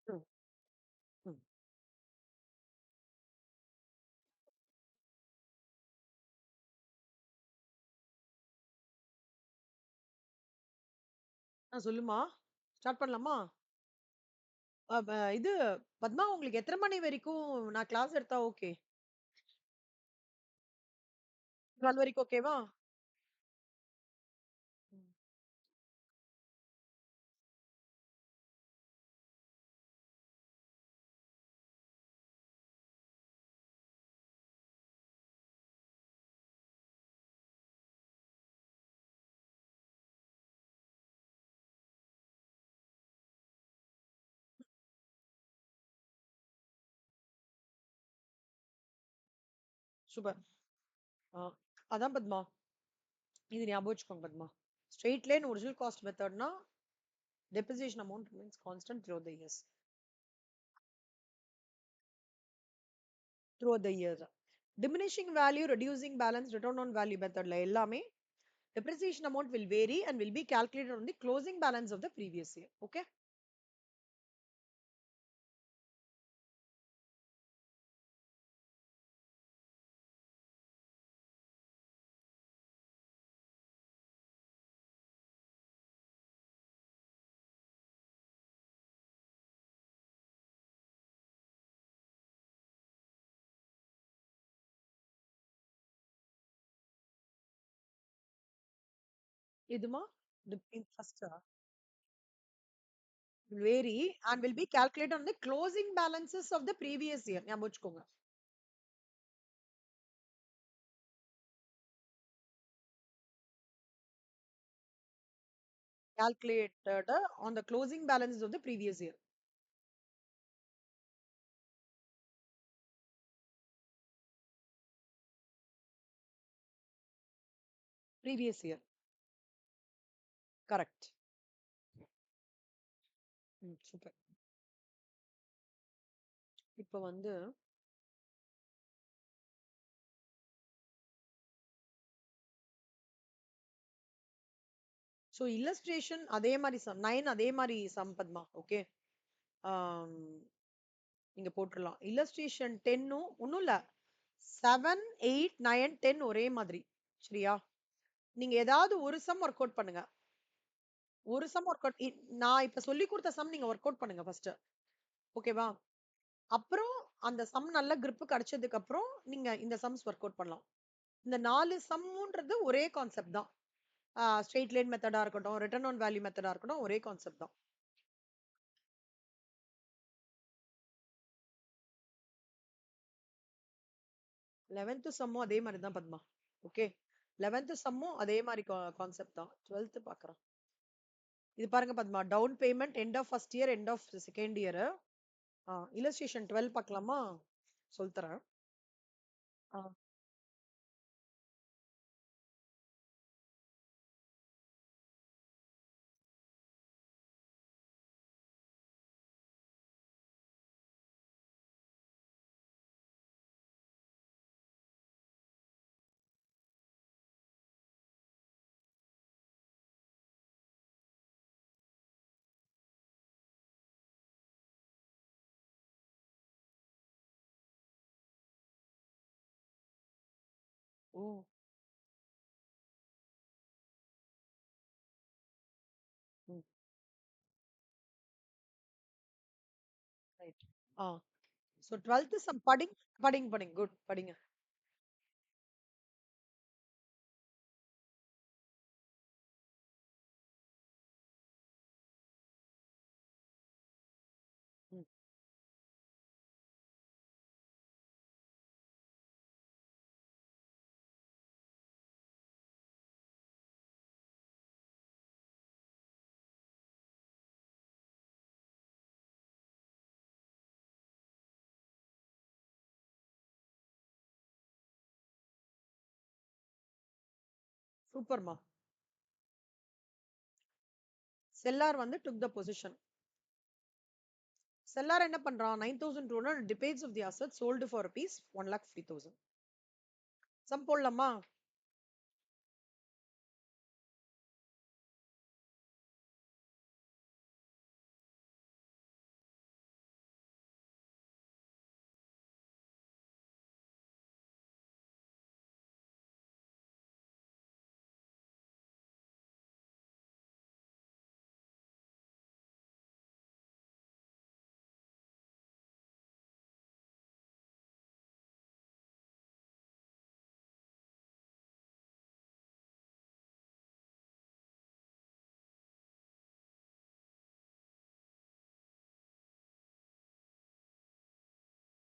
ம். ம். சொல்லுமா. ஸ்டார்ட் பண்ணலாமா? இது பத்மா உங்களுக்கு எத்தனை மணி வரைக்கும் நான் கிளாஸ் எடுத்தா ஓகே? 12 வரைக்கும் ஓகேவா? சூப்பர். அதான் பத்மா. இது ஞாபகம் வச்சுக்கோங்க Padma. Straight line original cost மெத்தட்னா depreciation amount remains constant throughout the years. Throughout the years. Diminishing value, reducing balance, return on value மெத்தட்ல எல்லாமே depreciation amount will vary and will be calculated on the closing balance of the previous year. Okay. இதுமா first will vary and will be calculated on the closing balances of the previous year. ஞாபகம் வச்சுக்கோங்க. Calculated on the closing balances of the previous year. Previous year. Correct. Super. இப்ப வந்து so illustration அதே மாதிரி sum 9 அதே மாதிரி sum Padma. Okay. நீங்க போட்டுடலாம். illustration 10 ஒண்ணும் இல்ல 7 8 9 10 ஒரே மாதிரி. சரியா? நீங்க ஏதாவது ஒரு சம் ஒர்க் அவுட் பண்ணுங்க. ஒரு சம் ஒர்க் அவுட் நான் இப்ப சொல்லி கொடுத்த சம் நீங்க ஒர்க் அவுட் பண்ணுங்க ஃபர்ஸ்ட். ஓகேவா? அப்புறம் அந்த சம் நல்ல grip கிடைச்சதுக்கு அப்புறம் நீங்க இந்த சம்ஸ் ஒர்க் அவுட் பண்ணலாம். இந்த 4 சம்ன்றது ஒரே கான்செப்ட் தான். ஸ்ட்ரெயிட் லைன் மெத்தடா இருக்கட்டும், ரிட்டர்ன் ஆன் வேல்யூ மெத்தடா இருக்கட்டும், ஒரே கான்செப்ட் தான். 11th சம்மும் அதே மாதிரி தான் பத்மா. ஓகே. 11th சம்மும் அதே மாதிரி கான்செப்ட் தான். 12th பாக்குறேன். இது பாருங்க Padma, down payment end of first year end of second year. illustration 12 பார்க்கலாமா? சொல்லித்தரேன். ஓ. ம். ரைட். ஆ. சோ 12th சம் படிங் படிங் படிங் குட் படிங்க. ம். சூப்பர்மா. செல்லார் வந்து took the position. செல்லார் என்ன பண்றான்? 9,200 depends of the asset sold for rupees 1,50,000. Some போடலாமா?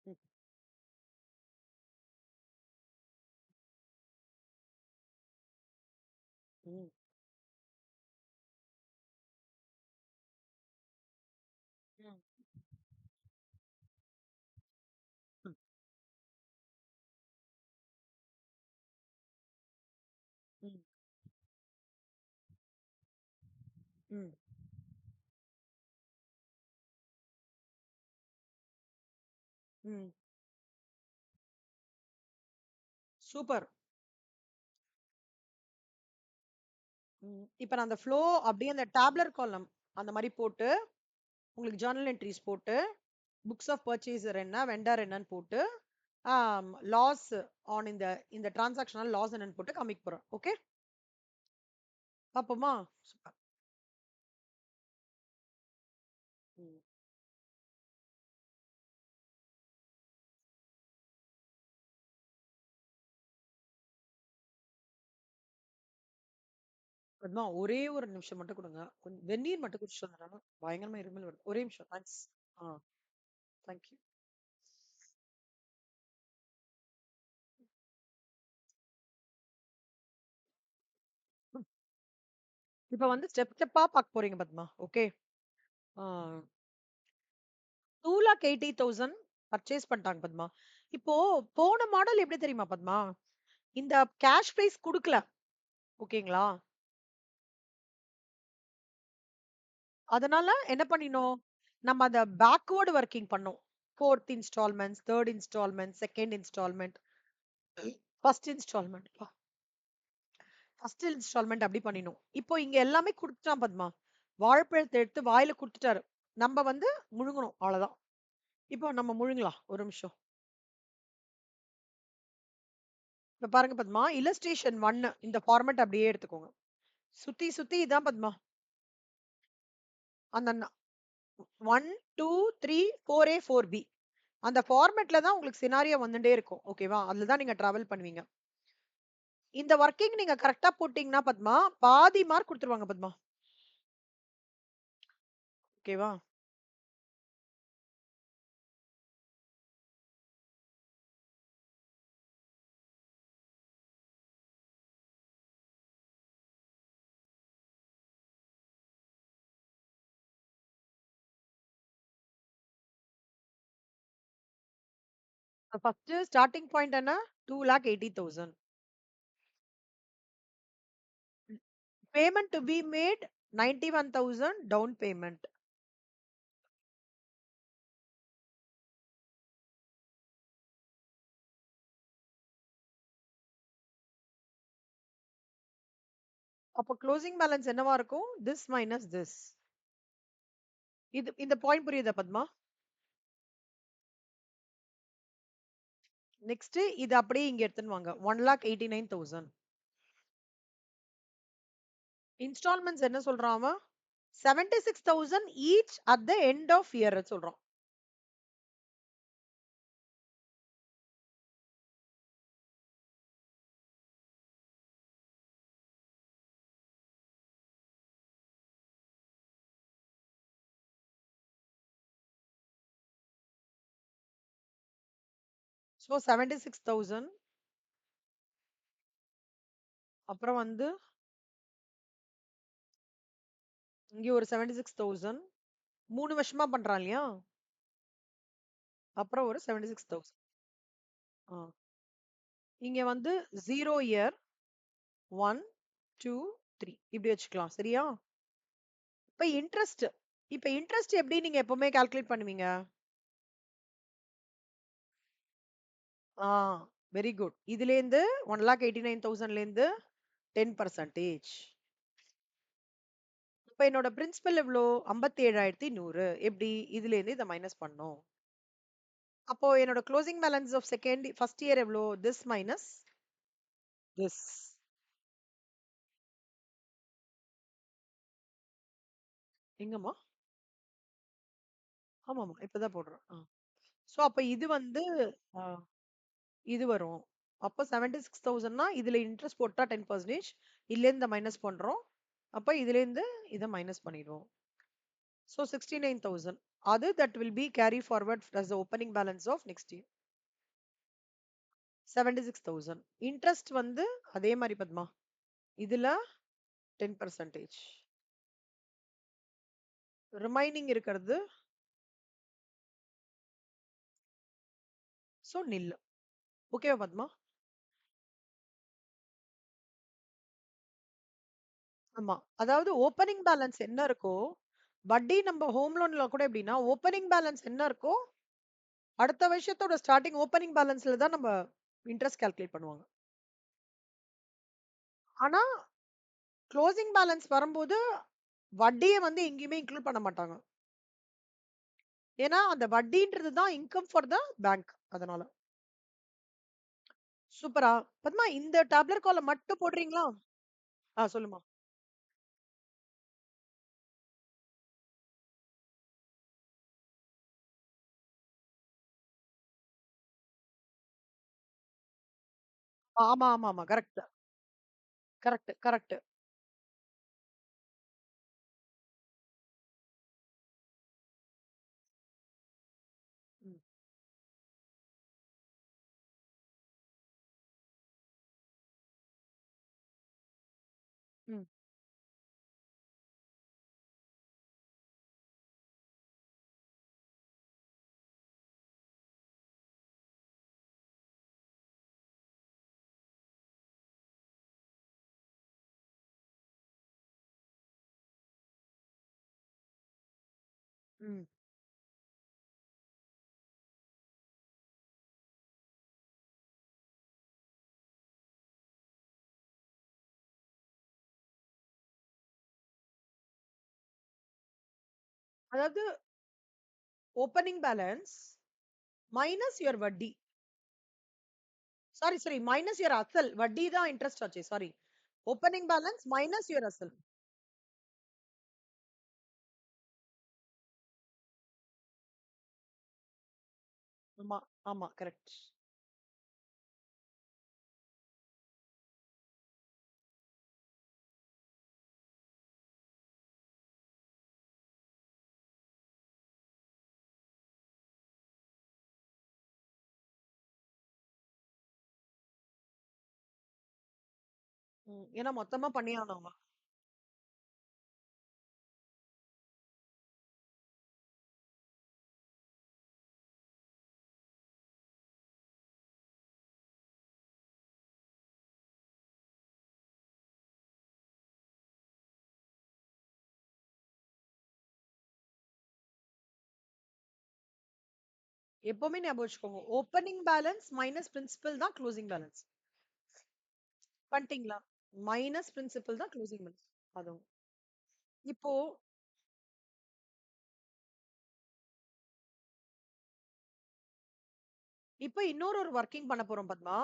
ம். ம். ம். ம். ம். ம். ம். சூப்பர். இப்ப நான் அந்த ஃப்ளோ அப்படியே அந்த டேப்லர் காலம் அந்த மாதிரி போட்டு உங்களுக்கு ஜர்னல் என்ட்ரிஸ் போட்டு புக்ஸ் ஆஃப் பர்ச்சேசர் என்ன வெண்டர் என்னன்னு போட்டு லாஸ் ஆன் இந்த டிரான்சாக்ஷனல் லாஸ் என்னன்னு போட்டு காமிக்க போறோம். ஓகே பாப்போமா? சூப்பர். ம். பத்மா ஒரே ஒரு நிமிஷம் மட்டும் குடுங்க. கொஞ்சம் வெந்நீர் மட்டும் குடிச்சிட்டு வந்துடுறேன். பயங்கரமா இருமல் வருது. ஒரே நிமிஷம். தேங்க்ஸ். ஆ, தேங்க் யூ. இப்ப வந்து ஸ்டெப் ஸ்டெப்பா பாக்க போறீங்க பத்மா. ஓகே. ஆ, 2,80,000 பர்ச்சேஸ் பண்ணிட்டாங்க பத்மா. இப்போ போன மாடல் எப்படி தெரியுமா பத்மா? இந்த கேஷ் பிரைஸ் குடுக்கல. ஓகேங்களா? அதனால என்ன பண்ணினோம்? நம்ம அத பேக்வர்ட் வொர்க்கிங் பண்ணோம். 4த் இன்ஸ்டால்மென்ட்ஸ், 3rd instalment, 2nd instalment, 1st instalment. 1st instalment அப்படி பண்ணினோம். இப்போ இங்க எல்லாமே குடுத்துட்டான் பத்மா. வாழைப்பழத்த எடுத்து வாயில குடுத்துட்டாரு. நம்ம வந்து முழுங்கணும். அவ்வளவுதான். இப்போ நம்ம முழுங்கலாம். ஒரு நிமிஷம். இப்ப பாருங்க பத்மா, இல்லஸ்ட்ரேஷன் 1 இந்த ஃபார்மேட் அப்படியே எடுத்துக்கோங்க. சுத்தி சுத்தி இதான் பத்மா. அந்த 1, 2, 3, 4A, 4B. அந்த ஃபார்மேட்ல தான் உங்களுக்கு சினாரியோ வந்துட்டே இருக்கும். ஓகேவா? அதுல தான் நீங்க டிராவல் பண்ணுவீங்க. இந்த வொர்க்கிங் நீங்க கரெக்ட்டா போட்டீங்கன்னா பத்மா, பாதி மார்க் குடுத்துருவாங்க பத்மா. ஓகேவா? ஃபர்ஸ்ட் ஸ்டார்ட்டிங் பாயிண்ட் என்ன? 2,80,000. Payment to be made 91,000 down payment. அப்போ க்ளோசிங் பேலன்ஸ் என்னவா இருக்கும்? This minus this. இது இந்த பாயிண்ட் புரியுதா பத்மா? நெக்ஸ்ட் இது அப்படியே இங்க எடுத்துன்னு வாங்க. 1,89,000. இன்ஸ்டால்மென்ட்ஸ் என்ன சொல்றான் அவன்? 76,000 each at the end of year சொல்றான். ஸோ 76,000 அப்புறம் வந்து இங்க ஒரு 76,000 3 வருஷமா பண்றான் இல்லையா? அப்புறம் ஒரு 76,000. ஆ. இங்க வந்து 0 இயர் 1, 2, 3 இப்படி வச்சுக்கலாம். சரியா? இப்ப இன்ட்ரெஸ்ட். இப்ப இன்ட்ரெஸ்ட் எப்படி நீங்க எப்பவுமே கால்குலேட் பண்ணுவீங்க? ஆ, வெரி குட். இதுலேருந்து 1,89,000லேருந்து 10%. இப்ப என்னோட பிரின்சிபல் எவ்வளோ? 57,100. எப்படி? இதுலேருந்து இத மைனஸ் பண்ணோம். அப்போ என்னோட closing balance of first year எவ்வளோ? This minus this. எங்கம்மா? ஆமாமா. இப்பதான் போடுறோம். சோ அப்ப இது வந்து ஆ, இது வரும். அப்ப 76,000ன்னா இதுல இன்ட்ரெஸ்ட் போட்டா 10%. இதுலேருந்து மைனஸ் பண்றோம். அப்ப இதுலேருந்து இத மைனஸ் பண்ணிடுவோம். So 69,000. அது that will be carry forward as the opening balance of next year. 76,000. Interest வந்து அதே மாதிரி பத்மா. இதுல 10%. ரிமைனிங் இருக்கிறது சோ நில். ஓகேவா பத்மா? ஆமா. அதாவது ஓப்பனிங் பேலன்ஸ் என்ன இருக்கோ, வட்டி நம்ம ஹோம் லோன்ல கூட எப்படின்னா, ஓப்பனிங் பேலன்ஸ் என்ன இருக்கோ, அடுத்த வருஷத்தோட ஸ்டார்ட்டிங் ஓப்பனிங் பேலன்ஸ்ல தான் நம்ம இன்ட்ரெஸ்ட் கால்குலேட் பண்ணுவாங்க. ஆனா க்ளோசிங் பேலன்ஸ் வரும்போது வட்டிய வந்து எங்கேயுமே இன்க்ளூட் பண்ண மாட்டாங்க. ஏன்னா அந்த வட்டின்றது தான் இன்கம் ஃபார் த பேங்க். அதனால. சூப்பரா. பத்மா இந்த டேப்லர் கால மட்டும் போடுறீங்களா? சொல்லுமா. ஆமா, ஆமா, ஆமா. கரெக்ட். Correct, correct. ம். ம். அதாவது ஓப்பனிங் பேலன்ஸ் மைனஸ் யுவர் வட்டி. Sorry, sorry. மைனஸ் யுவர் அசல். வட்டி தான் இன்ட்ரெஸ்ட் ஆச்சே. Sorry. Opening balance minus your அசல். ஆமா, ஆமா. கரெக்ட். ஏன்னா மொத்தமா பண்ணியாகணுமா? எப்பவுமே ஞாபகம் வச்சுக்கோங்க. ஓப்பனிங் பேலன்ஸ் மைனஸ் பிரின்சிபல் தான் க்ளோசிங் பேலன்ஸ். பண்ணிட்டீங்களா? மைனஸ் பிரின்சிபல் தான் க்ளோசிங் பேலன்ஸ். அதுவும். இப்போ இப்போ இன்னொரு ஒரு வொர்க்கிங் பண்ண போறோம் பத்மா.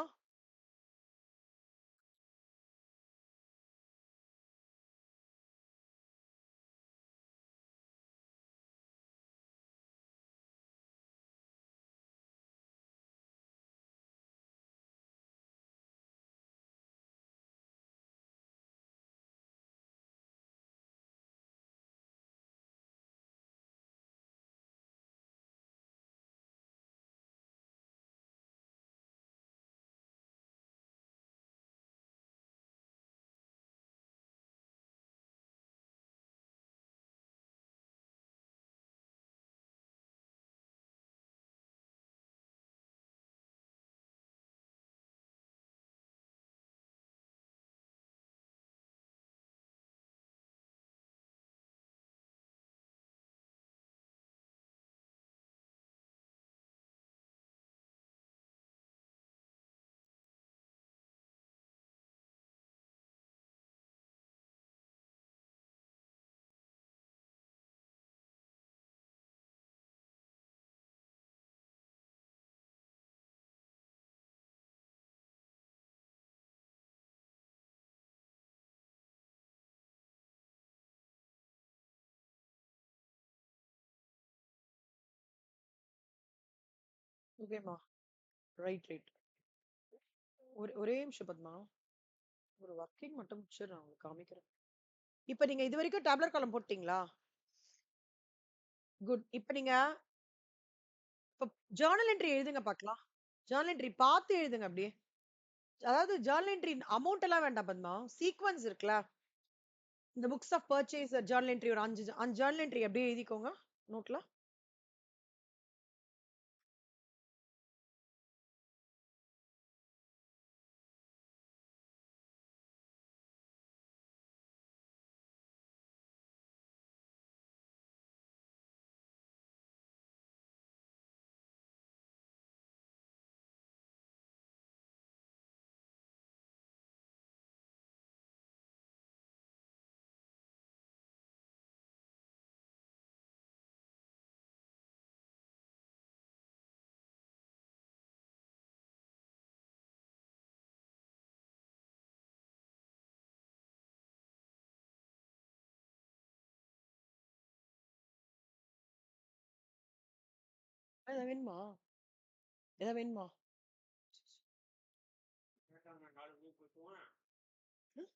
ஓகேமா. Right, right. ஒரே நிமிஷம் பத்மா. ஒரு வொர்க்கிங் மட்டும் முடிச்சுடுறேன் உங்களுக்கு காமிக்கிறேன். இப்ப நீங்க இதுவரைக்கும் டேப்லெட் காலம் போட்டீங்களா? குட். இப்ப நீங்க இப்ப ஜர்னல் என்ட்ரி எழுதுங்க பார்க்கலாம். ஜர்னல் என்ட்ரி பார்த்து எழுதுங்க அப்படியே. அதாவது ஜர்னல் என்ட்ரி அமௌண்ட் எல்லாம் வேண்டாம் பத்மா. சீக்வென்ஸ் இருக்குல்ல. இந்த books of purchase journal entry ஒரு 5 5 ஜர்னல் என்ட்ரி அப்படியே எழுதிக்கோங்க நோட்ல. ஏதாவது வேணுமா? ஏதாவது வேணுமா? ம்?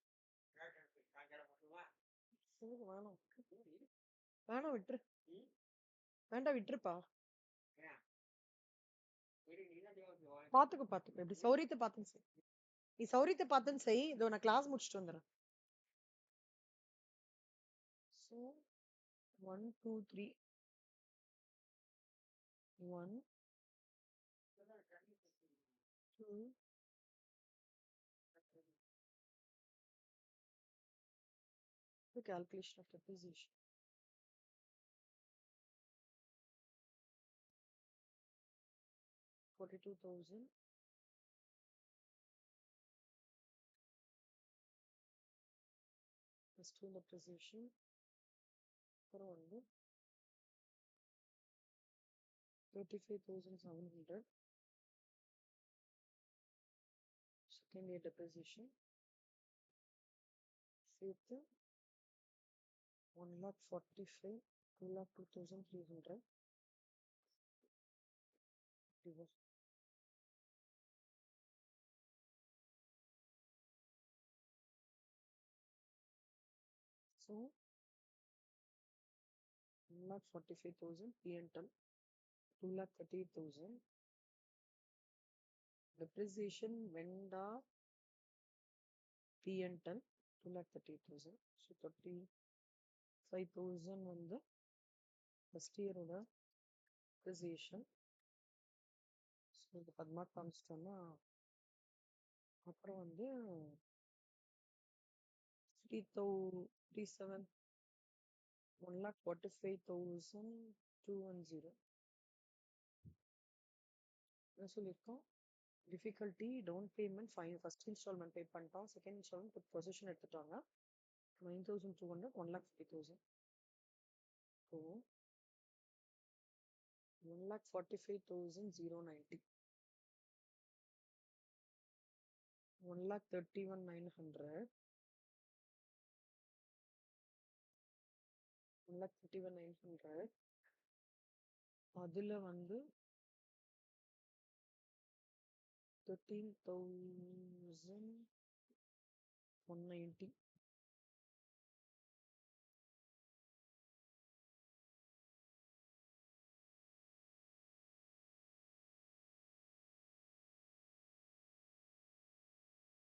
சரி, வேணாம். வேணாம் விட்டுரு. வேண்டாம் விட்டுருப்பா. பாத்துக்கோ, பாத்துக்கோ. இப்படி சௌரியத்தை பார்த்துன்னு செய். நீ சௌரியத்தை பார்த்துன்னு செய். இதோ நான் கிளாஸ் முடிச்சுட்டு வந்துடுறேன். So 1, 2, 3. 1, 2, the calculation of depreciation. 42,000 plus 2 depreciation. அப்புறம் வந்து 35,700 second year depreciation சேர்த்து 1,45,000 2,02,300 divorce. So 1,45,000 P&L, 2,38,000 depreciation vendor P&L 2,38,000. So 35,000 வந்து first year ஓட depreciation. ஸோ இது 10 காமிச்சிட்டோம்னா அப்புறம் வந்து 37 1,45,210 என்ன சொல்லியிருக்கோம் difficulty down payment first instalment pay பண்ணிட்டோம், செகண்ட் இன்ஸ்டால்மெண்ட் பொசிஷன் எடுத்துட்டாங்க 9,200 1,50,000. ஸோ 1,45,090 1,31,900 1,31,900 அதில் வந்து 13,190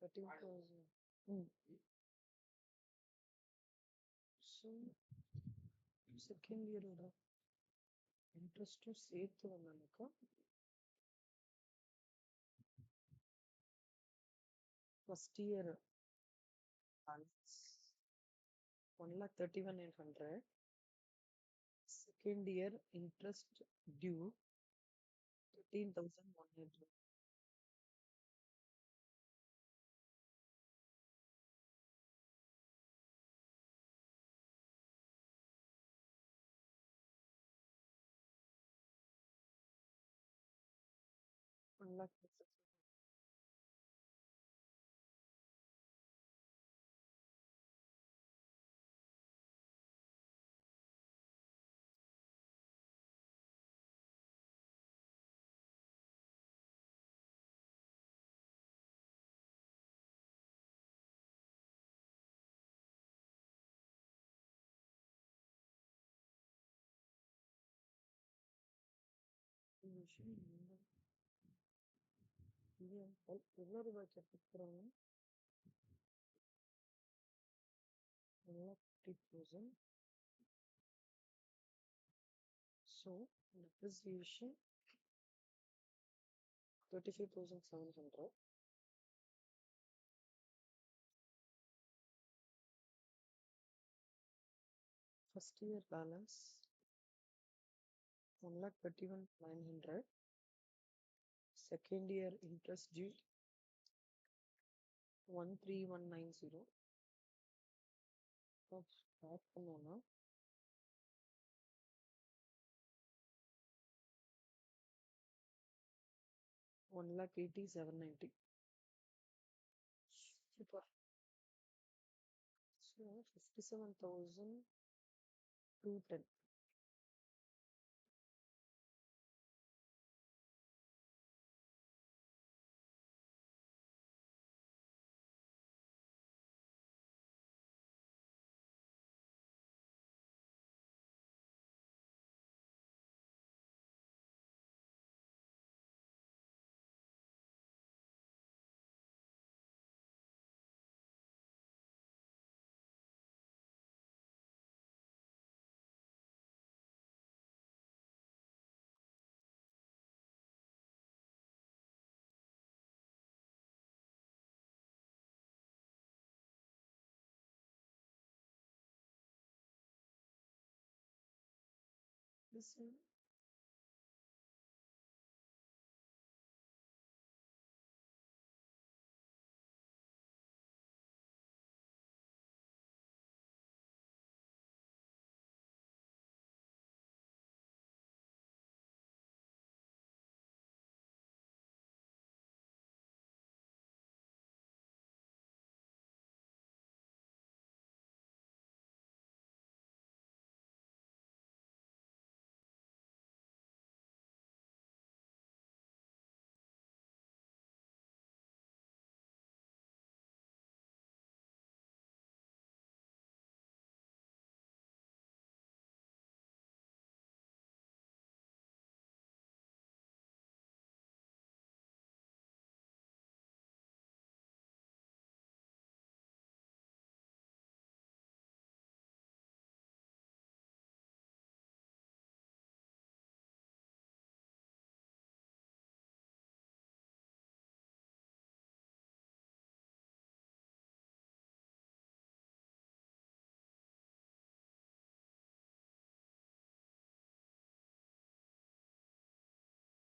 13,000. ஸோ செகண்ட் இயரோட இன்ட்ரெஸ்ட்டும் சேர்த்து வந்தோம்னாக்கா first year balance 1,31,900. Second year interest due 13,100. One lakh. எவ்வளோ ரூபாய்க்கு எடுத்துக்கிறாங்க 1,50,000. So depreciation 35,700. First year balance 1,31,900. Second year interest due 13,190. Start பண்ணோம்னா 1,80,790. Super. So 57,210.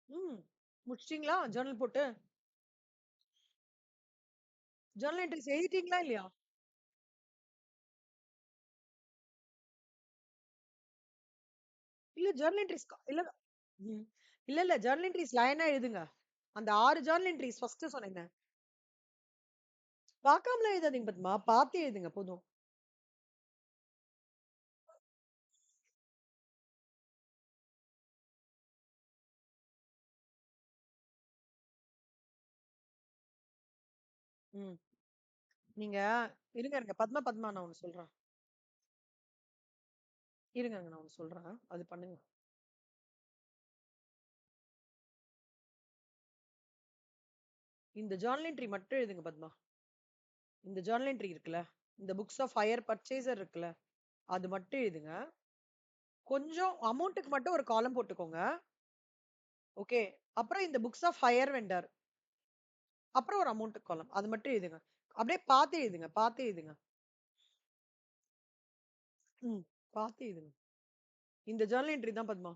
ம். முடிச்சிட்டீங்களா? ஜர்னல் போட்டு? ஜர்னல் என்ட்ரீஸ் எழுதிட்டீங்களா இல்லையா? இல்ல ஜர்னல் என்ட்ரீஸ் இல்ல ம். இல்ல ஜர்னல் என்ட்ரீஸ் லைனா எழுதுங்க. அந்த 6 ஜர்னல் என்ட்ரீஸ் ஃபர்ஸ்ட் சொன்னேனே. பார்க்காமலாம் எழுதாதீங்க பத்மா. பார்த்து எழுதுங்க போதும். ம். நீங்க இருங்க. பத்மா நான் ஒண்ணு சொல்றேன். இருங்கங்க நான் ஒண்ணு சொல்றேன். அது பண்ணுங்க. இந்த ஜர்னல் என்ட்ரி மட்டும் எழுதுங்க பத்மா. இந்த ஜர்னல் என்ட்ரி இருக்குல்ல, இந்த புக்ஸ் ஆஃப் ஹையர் பர்ச்சேசர் இருக்குல்ல, அது மட்டும் எழுதுங்க. கொஞ்சம் அமௌண்ட்டுக்கு மட்டும் ஒரு காலம் போட்டுக்கோங்க. ஓகே. அப்புறம் இந்த புக்ஸ் ஆஃப் ஹையர் வெண்டர். அப்புறம் ஒரு அமௌண்ட் காலம். அது மட்டும் எழுதுங்க. அப்படியே பார்த்து எழுதுங்க. பார்த்து எழுதுங்க. ம். பார்த்து எழுதுங்க. இந்த ஜர்னல் என்ட்ரி தான் பத்மா.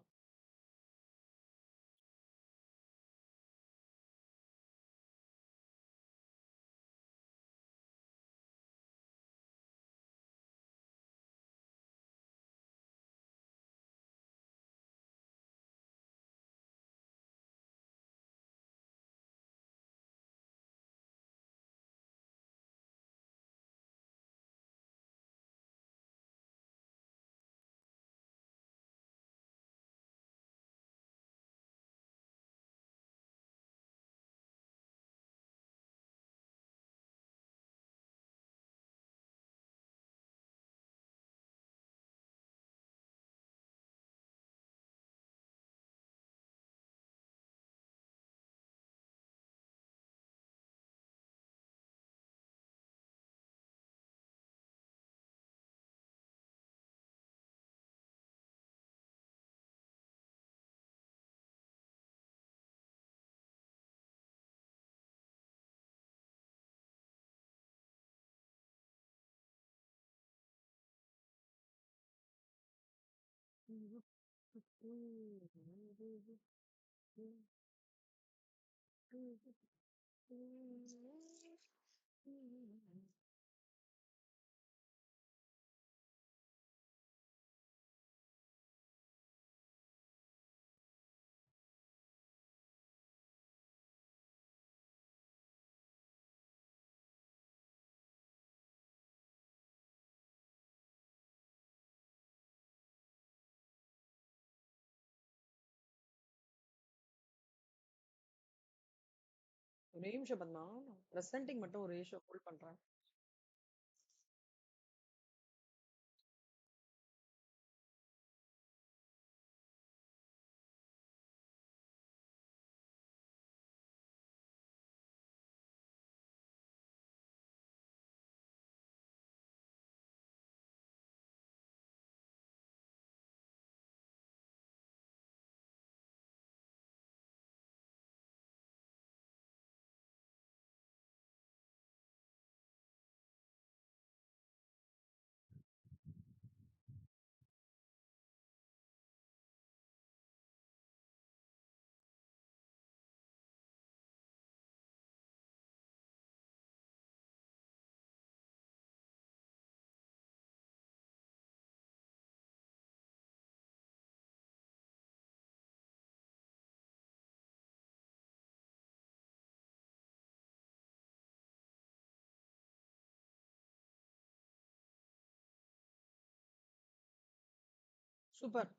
ஒரே நிமிஷம் பத்மா. பிரசன்டிங் மட்டும் ஒரு நிமிஷம் ஹோல்ட் பண்றேன். சூப்பர்.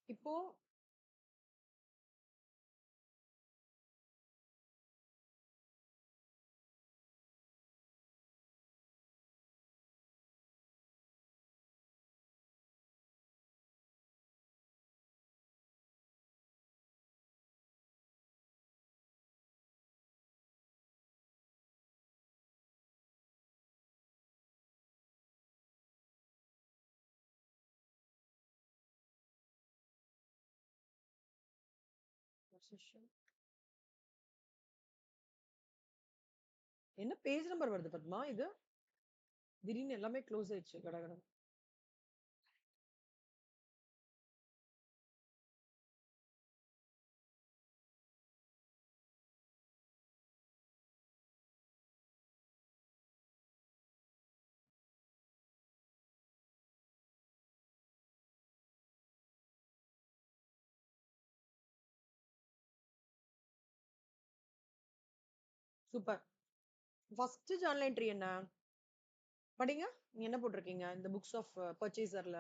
இப்போ என்ன பேஜ் நம்பர் வருது பத்மா இது? திடீர்னு எல்லாமே க்ளோஸ் ஆயிடுச்சு கடகட. சூப்பர். ஃபர்ஸ்ட் ஜர்னல் என்ட்ரி என்ன? படிங்க. நீங்க என்ன போட்டிருக்கீங்க இந்த புக்ஸ் ஆஃப் பர்ச்சேசர்ல?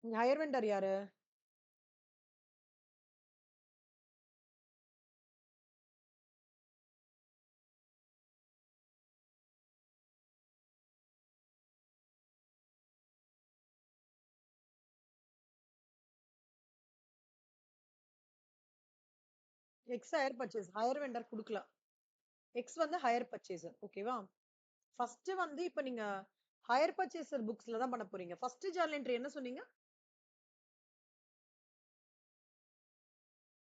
ஹையர் வெண்டர் யாரு? X higher purchase. Higher vendor குடுக்கல. எக்ஸ் வந்து ஹையர் பர்ச்சேசர். ஓகேவா? ஃபர்ஸ்ட் வந்து இப்ப நீங்க ஹையர் பர்ச்சேசர் புக்ஸ்ல தான் பண்ண போறீங்க. ஃபர்ஸ்ட் ஜர்னல் என்ட்ரி என்ன சொன்னீங்க?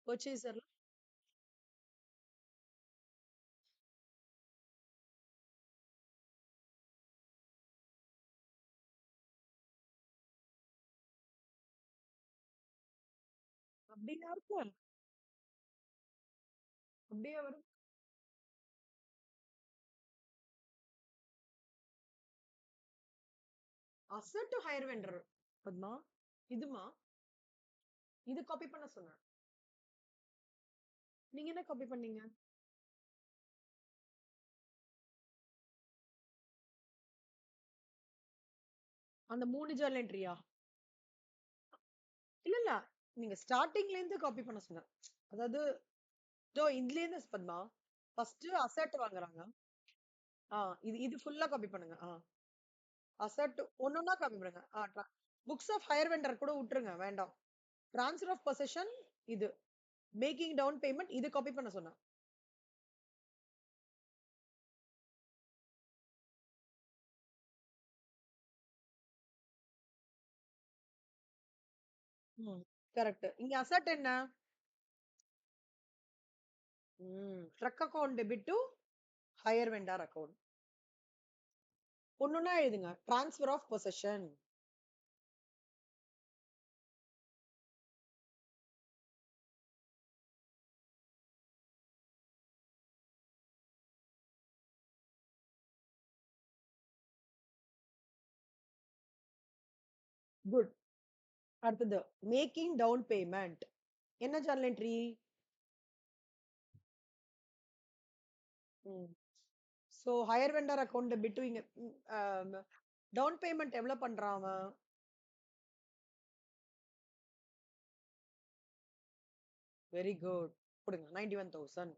பர்ச்சேசர்ல அப்படியா இருக்கும்? அப்படியே வரும். Asset to hire vendor. Padma, இதுமா? இது காப்பி பண்ண சொன்னேன். நீங்க என்ன காப்பி பண்ணீங்க? அந்த 3 ஜர்னல் என்ட்ரியா? இல்ல, இல்ல. நீங்க ஸ்டார்ட்டிங்ல இருந்து காப்பி பண்ண சொன்னேன். அதாவது இதுல இருந்து பத்மா. ஃபர்ஸ்ட் அசெட் வாங்குறாங்க. ஆ இது இது ஃபுல்லா காப்பி பண்ணுங்க. அசெட் ஒன்னொன்னா காப்பி பண்ணுங்க. புக்ஸ் ஆஃப் ஹையர் வெண்டர் கூட விட்டுருங்க. வேண்டாம். ட்ரான்ஸ்ஃபர் ஆஃப் பொசஷன் இது. மேக்கிங் டவுன் பேமெண்ட் இது காப்பி பண்ண சொன்னேன். கரெக்ட். இங்க அசெட் என்ன? Truck account debit to hire vendor account. ஒன்னொன்னா எழுதுங்க. Transfer of possession. குட். அடுத்தது மேக்கிங் டவுன் பேமெண்ட். என்ன journal entry? So hire vendor account debit to இங்க டவுன் பேமெண்ட் எவ்வளவு பண்றான் அவன்? Very good. கொடுங்க 91,000.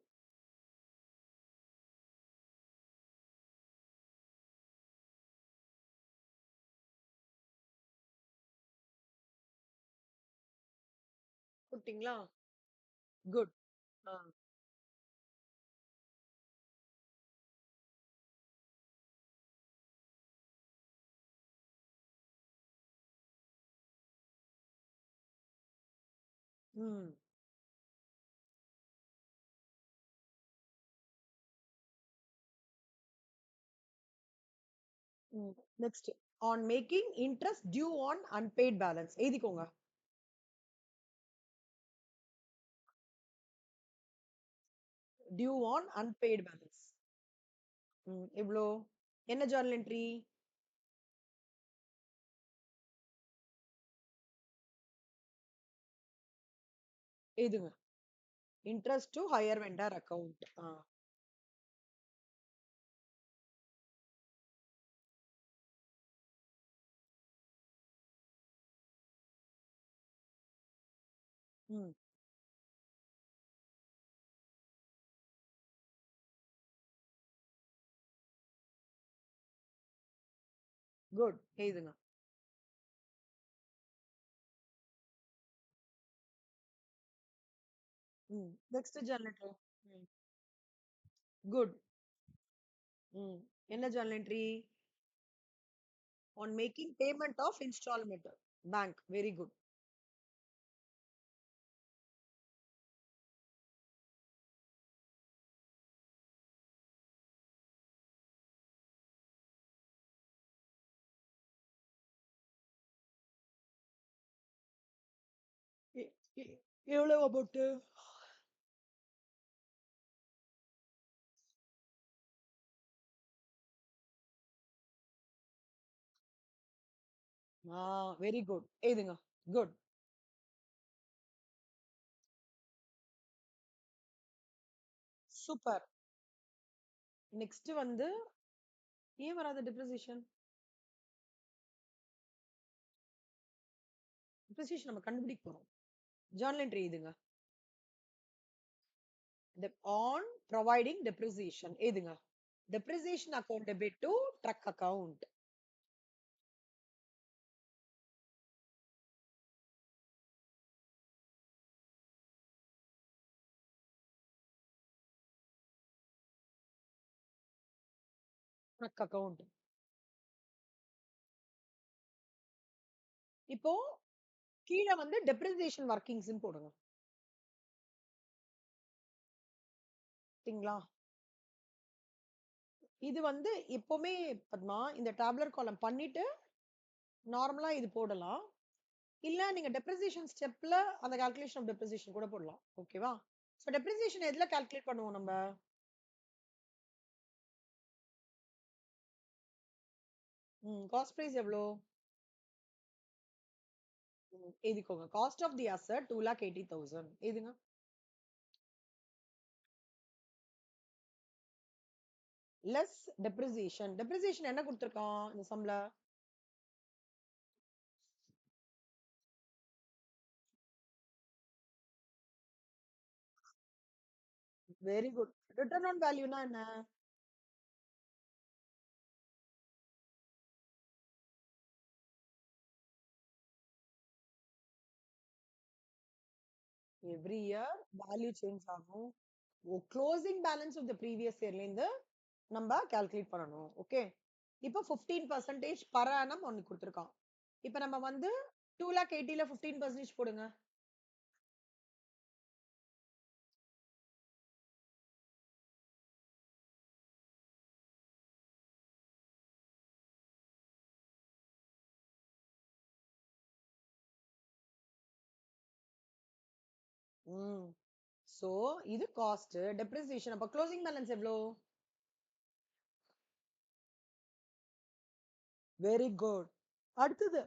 கொடுத்தீங்களா? குட். ம். Next on making interest due on unpaid balance எழுதிக்கோங்க. Due on unpaid balance. எவ்வளோ? என்ன ஜர்னல் என்ட்ரி? எழுதுங்க. interest to higher vendor account. Hmm. Good. எழுதுங்க. Next journal entry. Good. என்ன journal entry? On making payment of installment. Bank. Very good. எ- எ- எவ்வளவு about? Very good. எழுதுங்க. Good. Super. Next வந்து ஏன் வராத depreciation? Depreciation நம்ம கண்டுபிடிக்க போறோம். Journal entry எழுதுங்க. On providing depreciation. எழுதுங்க. Depreciation account debit to truck account. Truck account. இப்போ கீழ வந்து depreciation workings ன்னு போடுங்க. சரிங்களா? இது வந்து எப்பவுமே பத்மா இந்த tabular column பண்ணிட்டு நார்மலா இது போடலாம். இல்ல நீங்க depreciation ஸ்டெப்ல அந்த calculation of depreciation கூட போடலாம். ஓகேவா? சோ depreciation எதுல கால்குலேட் பண்ணுவோம் நம்ம? காஸ்ட் பிரைஸ் எவ்வளோ? எழுதிக்கோங்க. Cost of the asset 2,80,000. எழுதுங்க. Less depreciation. depreciation என்ன கொடுத்திருக்கான் இந்த சம்ல? Very good. ரிட்டர்ன் ஆன் வேல்யூனா என்ன? எவ்ரி இயர் வேல்யூ சேஞ்ச் ஆகும். Closing balance of the previous இயர்ல இருந்து நம்ம கால்குலேட் பண்ணணும். ஓகே. இப்போ 15% per annum ஒன்னு கொடுத்திருக்கான். இப்போ நம்ம வந்து 2,80,000ல 15% போடுங்க. சோ இது காஸ்ட் டெப்ரிசியேஷன். அப்ப க்ளோசிங் பேலன்ஸ் எவ்வளோ? Very good. அடுத்தது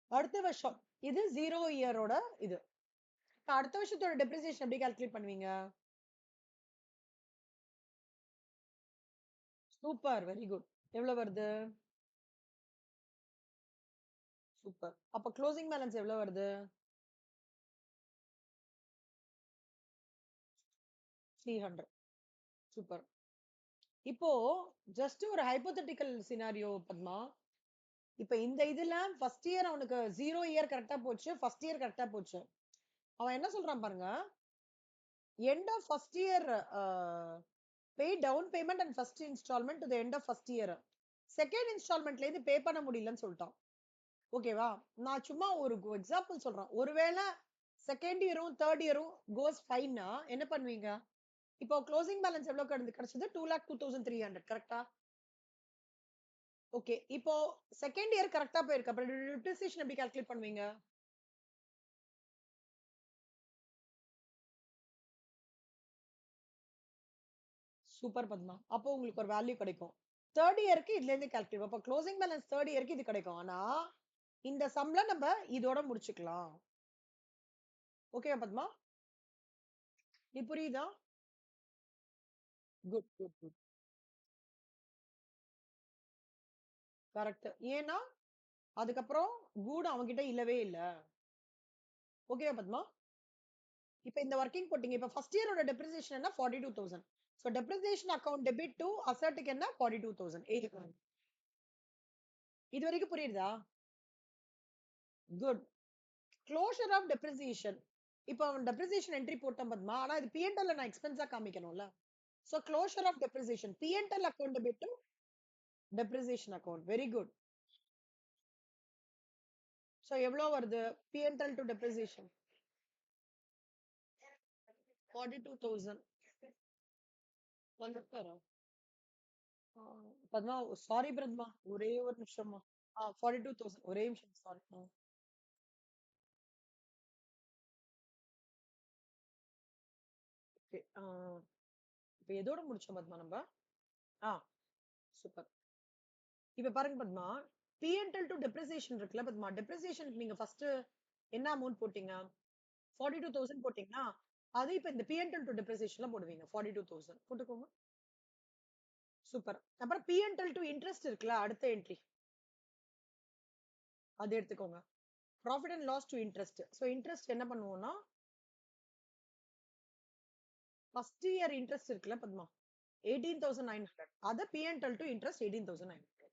அடுத்த வருஷம் இது 0 இயரோட இது. இப்ப அடுத்த வருஷத்தோட டெப்ரிசியேஷன் எப்படி கால்குலேட் பண்ணுவீங்க? சூப்பர். Very good. எவ்வளவு வருது? சூப்பர். அப்ப க்ளோசிங் பேலன்ஸ் எவ்வளவு வருது? 300. சூப்பர். இப்போ ஜஸ்ட் ஒரு ஹைப்போதெட்டிக்கல் சினாரியோ பத்மா. இப்ப இந்த இதுல ஃபர்ஸ்ட் இயர் அவனுக்கு 0 இயர் கரெக்டா போச்சு, ஃபர்ஸ்ட் இயர் கரெக்டா போச்சு. அவன் என்ன சொல்றான் பாருங்க. End of first year pay down payment and first instalment to the end of first year. Second இன்ஸ்டால்மெண்ட்ல இருந்து பே பண்ண முடியலன்னு சொல்லிட்டான். ஓகேவா? நான் சும்மா ஒரு எக்ஸாம்பிள் சொல்றேன். ஒருவேளை செகண்ட் இயரும் தேர்ட் இயரும் கோஸ் ஃபைன்னா என்ன பண்ணுவீங்க? இப்போ க்ளோசிங் பேலன்ஸ் எவ்வளவு கிடைச்சது? 2,02,300. கரெக்டா? ஓகே. இப்போ செகண்ட் இயர் கரெக்டா போயிருக்கு. அப்புறம் டிப்ரிசியேஷன் எப்படி கால்குலேட் பண்ணுவீங்க? சூப்பர் பத்மா. அப்போ உங்களுக்கு ஒரு வேல்யூ கிடைக்கும். தேர்ட் இயருக்கு இதுல இருந்து கால்குலேட். அப்போ க்ளோசிங் பேலன்ஸ் தேர்ட் இயருக்கு இது கிடைக்கும். ஆனா இந்த சம்ல நம்ம இதோட முடிச்சுக்கலாம். ஓகேவா பத்மா? இது புரியுதா? Good good good. கரெக்ட். ஏன்னா அதுக்கப்புறம் கூட அவன்கிட்ட இல்லவே இல்ல. ஓகேவா பத்மா? இப்ப இந்த ஒர்க்கிங் போட்டீங்க. இப்ப ஃபர்ஸ்ட் இயரோட டெப்ரிசியேஷன் என்ன? 42,000. So depreciation account debit to அசெட்க்கு என்ன? 42,000. இது வரைக்கும் புரியுதா? குட். Closure of depreciation. இப்ப அவன் டெப்ரிசியேஷன் என்ட்ரி போட்டான் பத்மா. ஆனா இது P&L நான் எக்ஸ்பென்ஸா காமிக்கணும்ல. So closure of depreciation. P&L account debit to depreciation account. Very good. So எவ்வளவு வருது? P&L to depreciation. 42,000. வந்துட்டாரா? பத்மா சாரி பிரத்மா. ஒரே ஒரு நிமிஷமா. 42,000. ஒரே நிமிஷம் சாரி. ஓகே. இப்ப எதோட முடிச்சோம் பத்மா நம்ம? ஆ சூப்பர். இப்ப பாருங்க பத்மா. P&L டு டெப்ரிசியேஷன் இருக்குல்ல பத்மா. டெப்ரிசியேஷனுக்கு நீங்க ஃபர்ஸ்ட் என்ன அமௌண்ட் போட்டீங்க? 42,000 போட்டீங்கன்னா, அது இப்ப இந்த P&L டு டெப்ரிசியேஷன்ல போடுவீங்க. 42,000 போட்டுக்கோங்க. சூப்பர். அப்புறம் P&L டு இன்ட்ரெஸ்ட் இருக்குல்ல அடுத்த என்ட்ரி. அது எடுத்துக்கோங்க. Profit and loss to interest. So interest என்ன பண்ணுவோம்னா, ஃபர்ஸ்ட் இயர் இன்ட்ரெஸ்ட் இருக்குல்ல பத்மா. 18,900. அத P&L டு இன்ட்ரெஸ்ட் 18,900.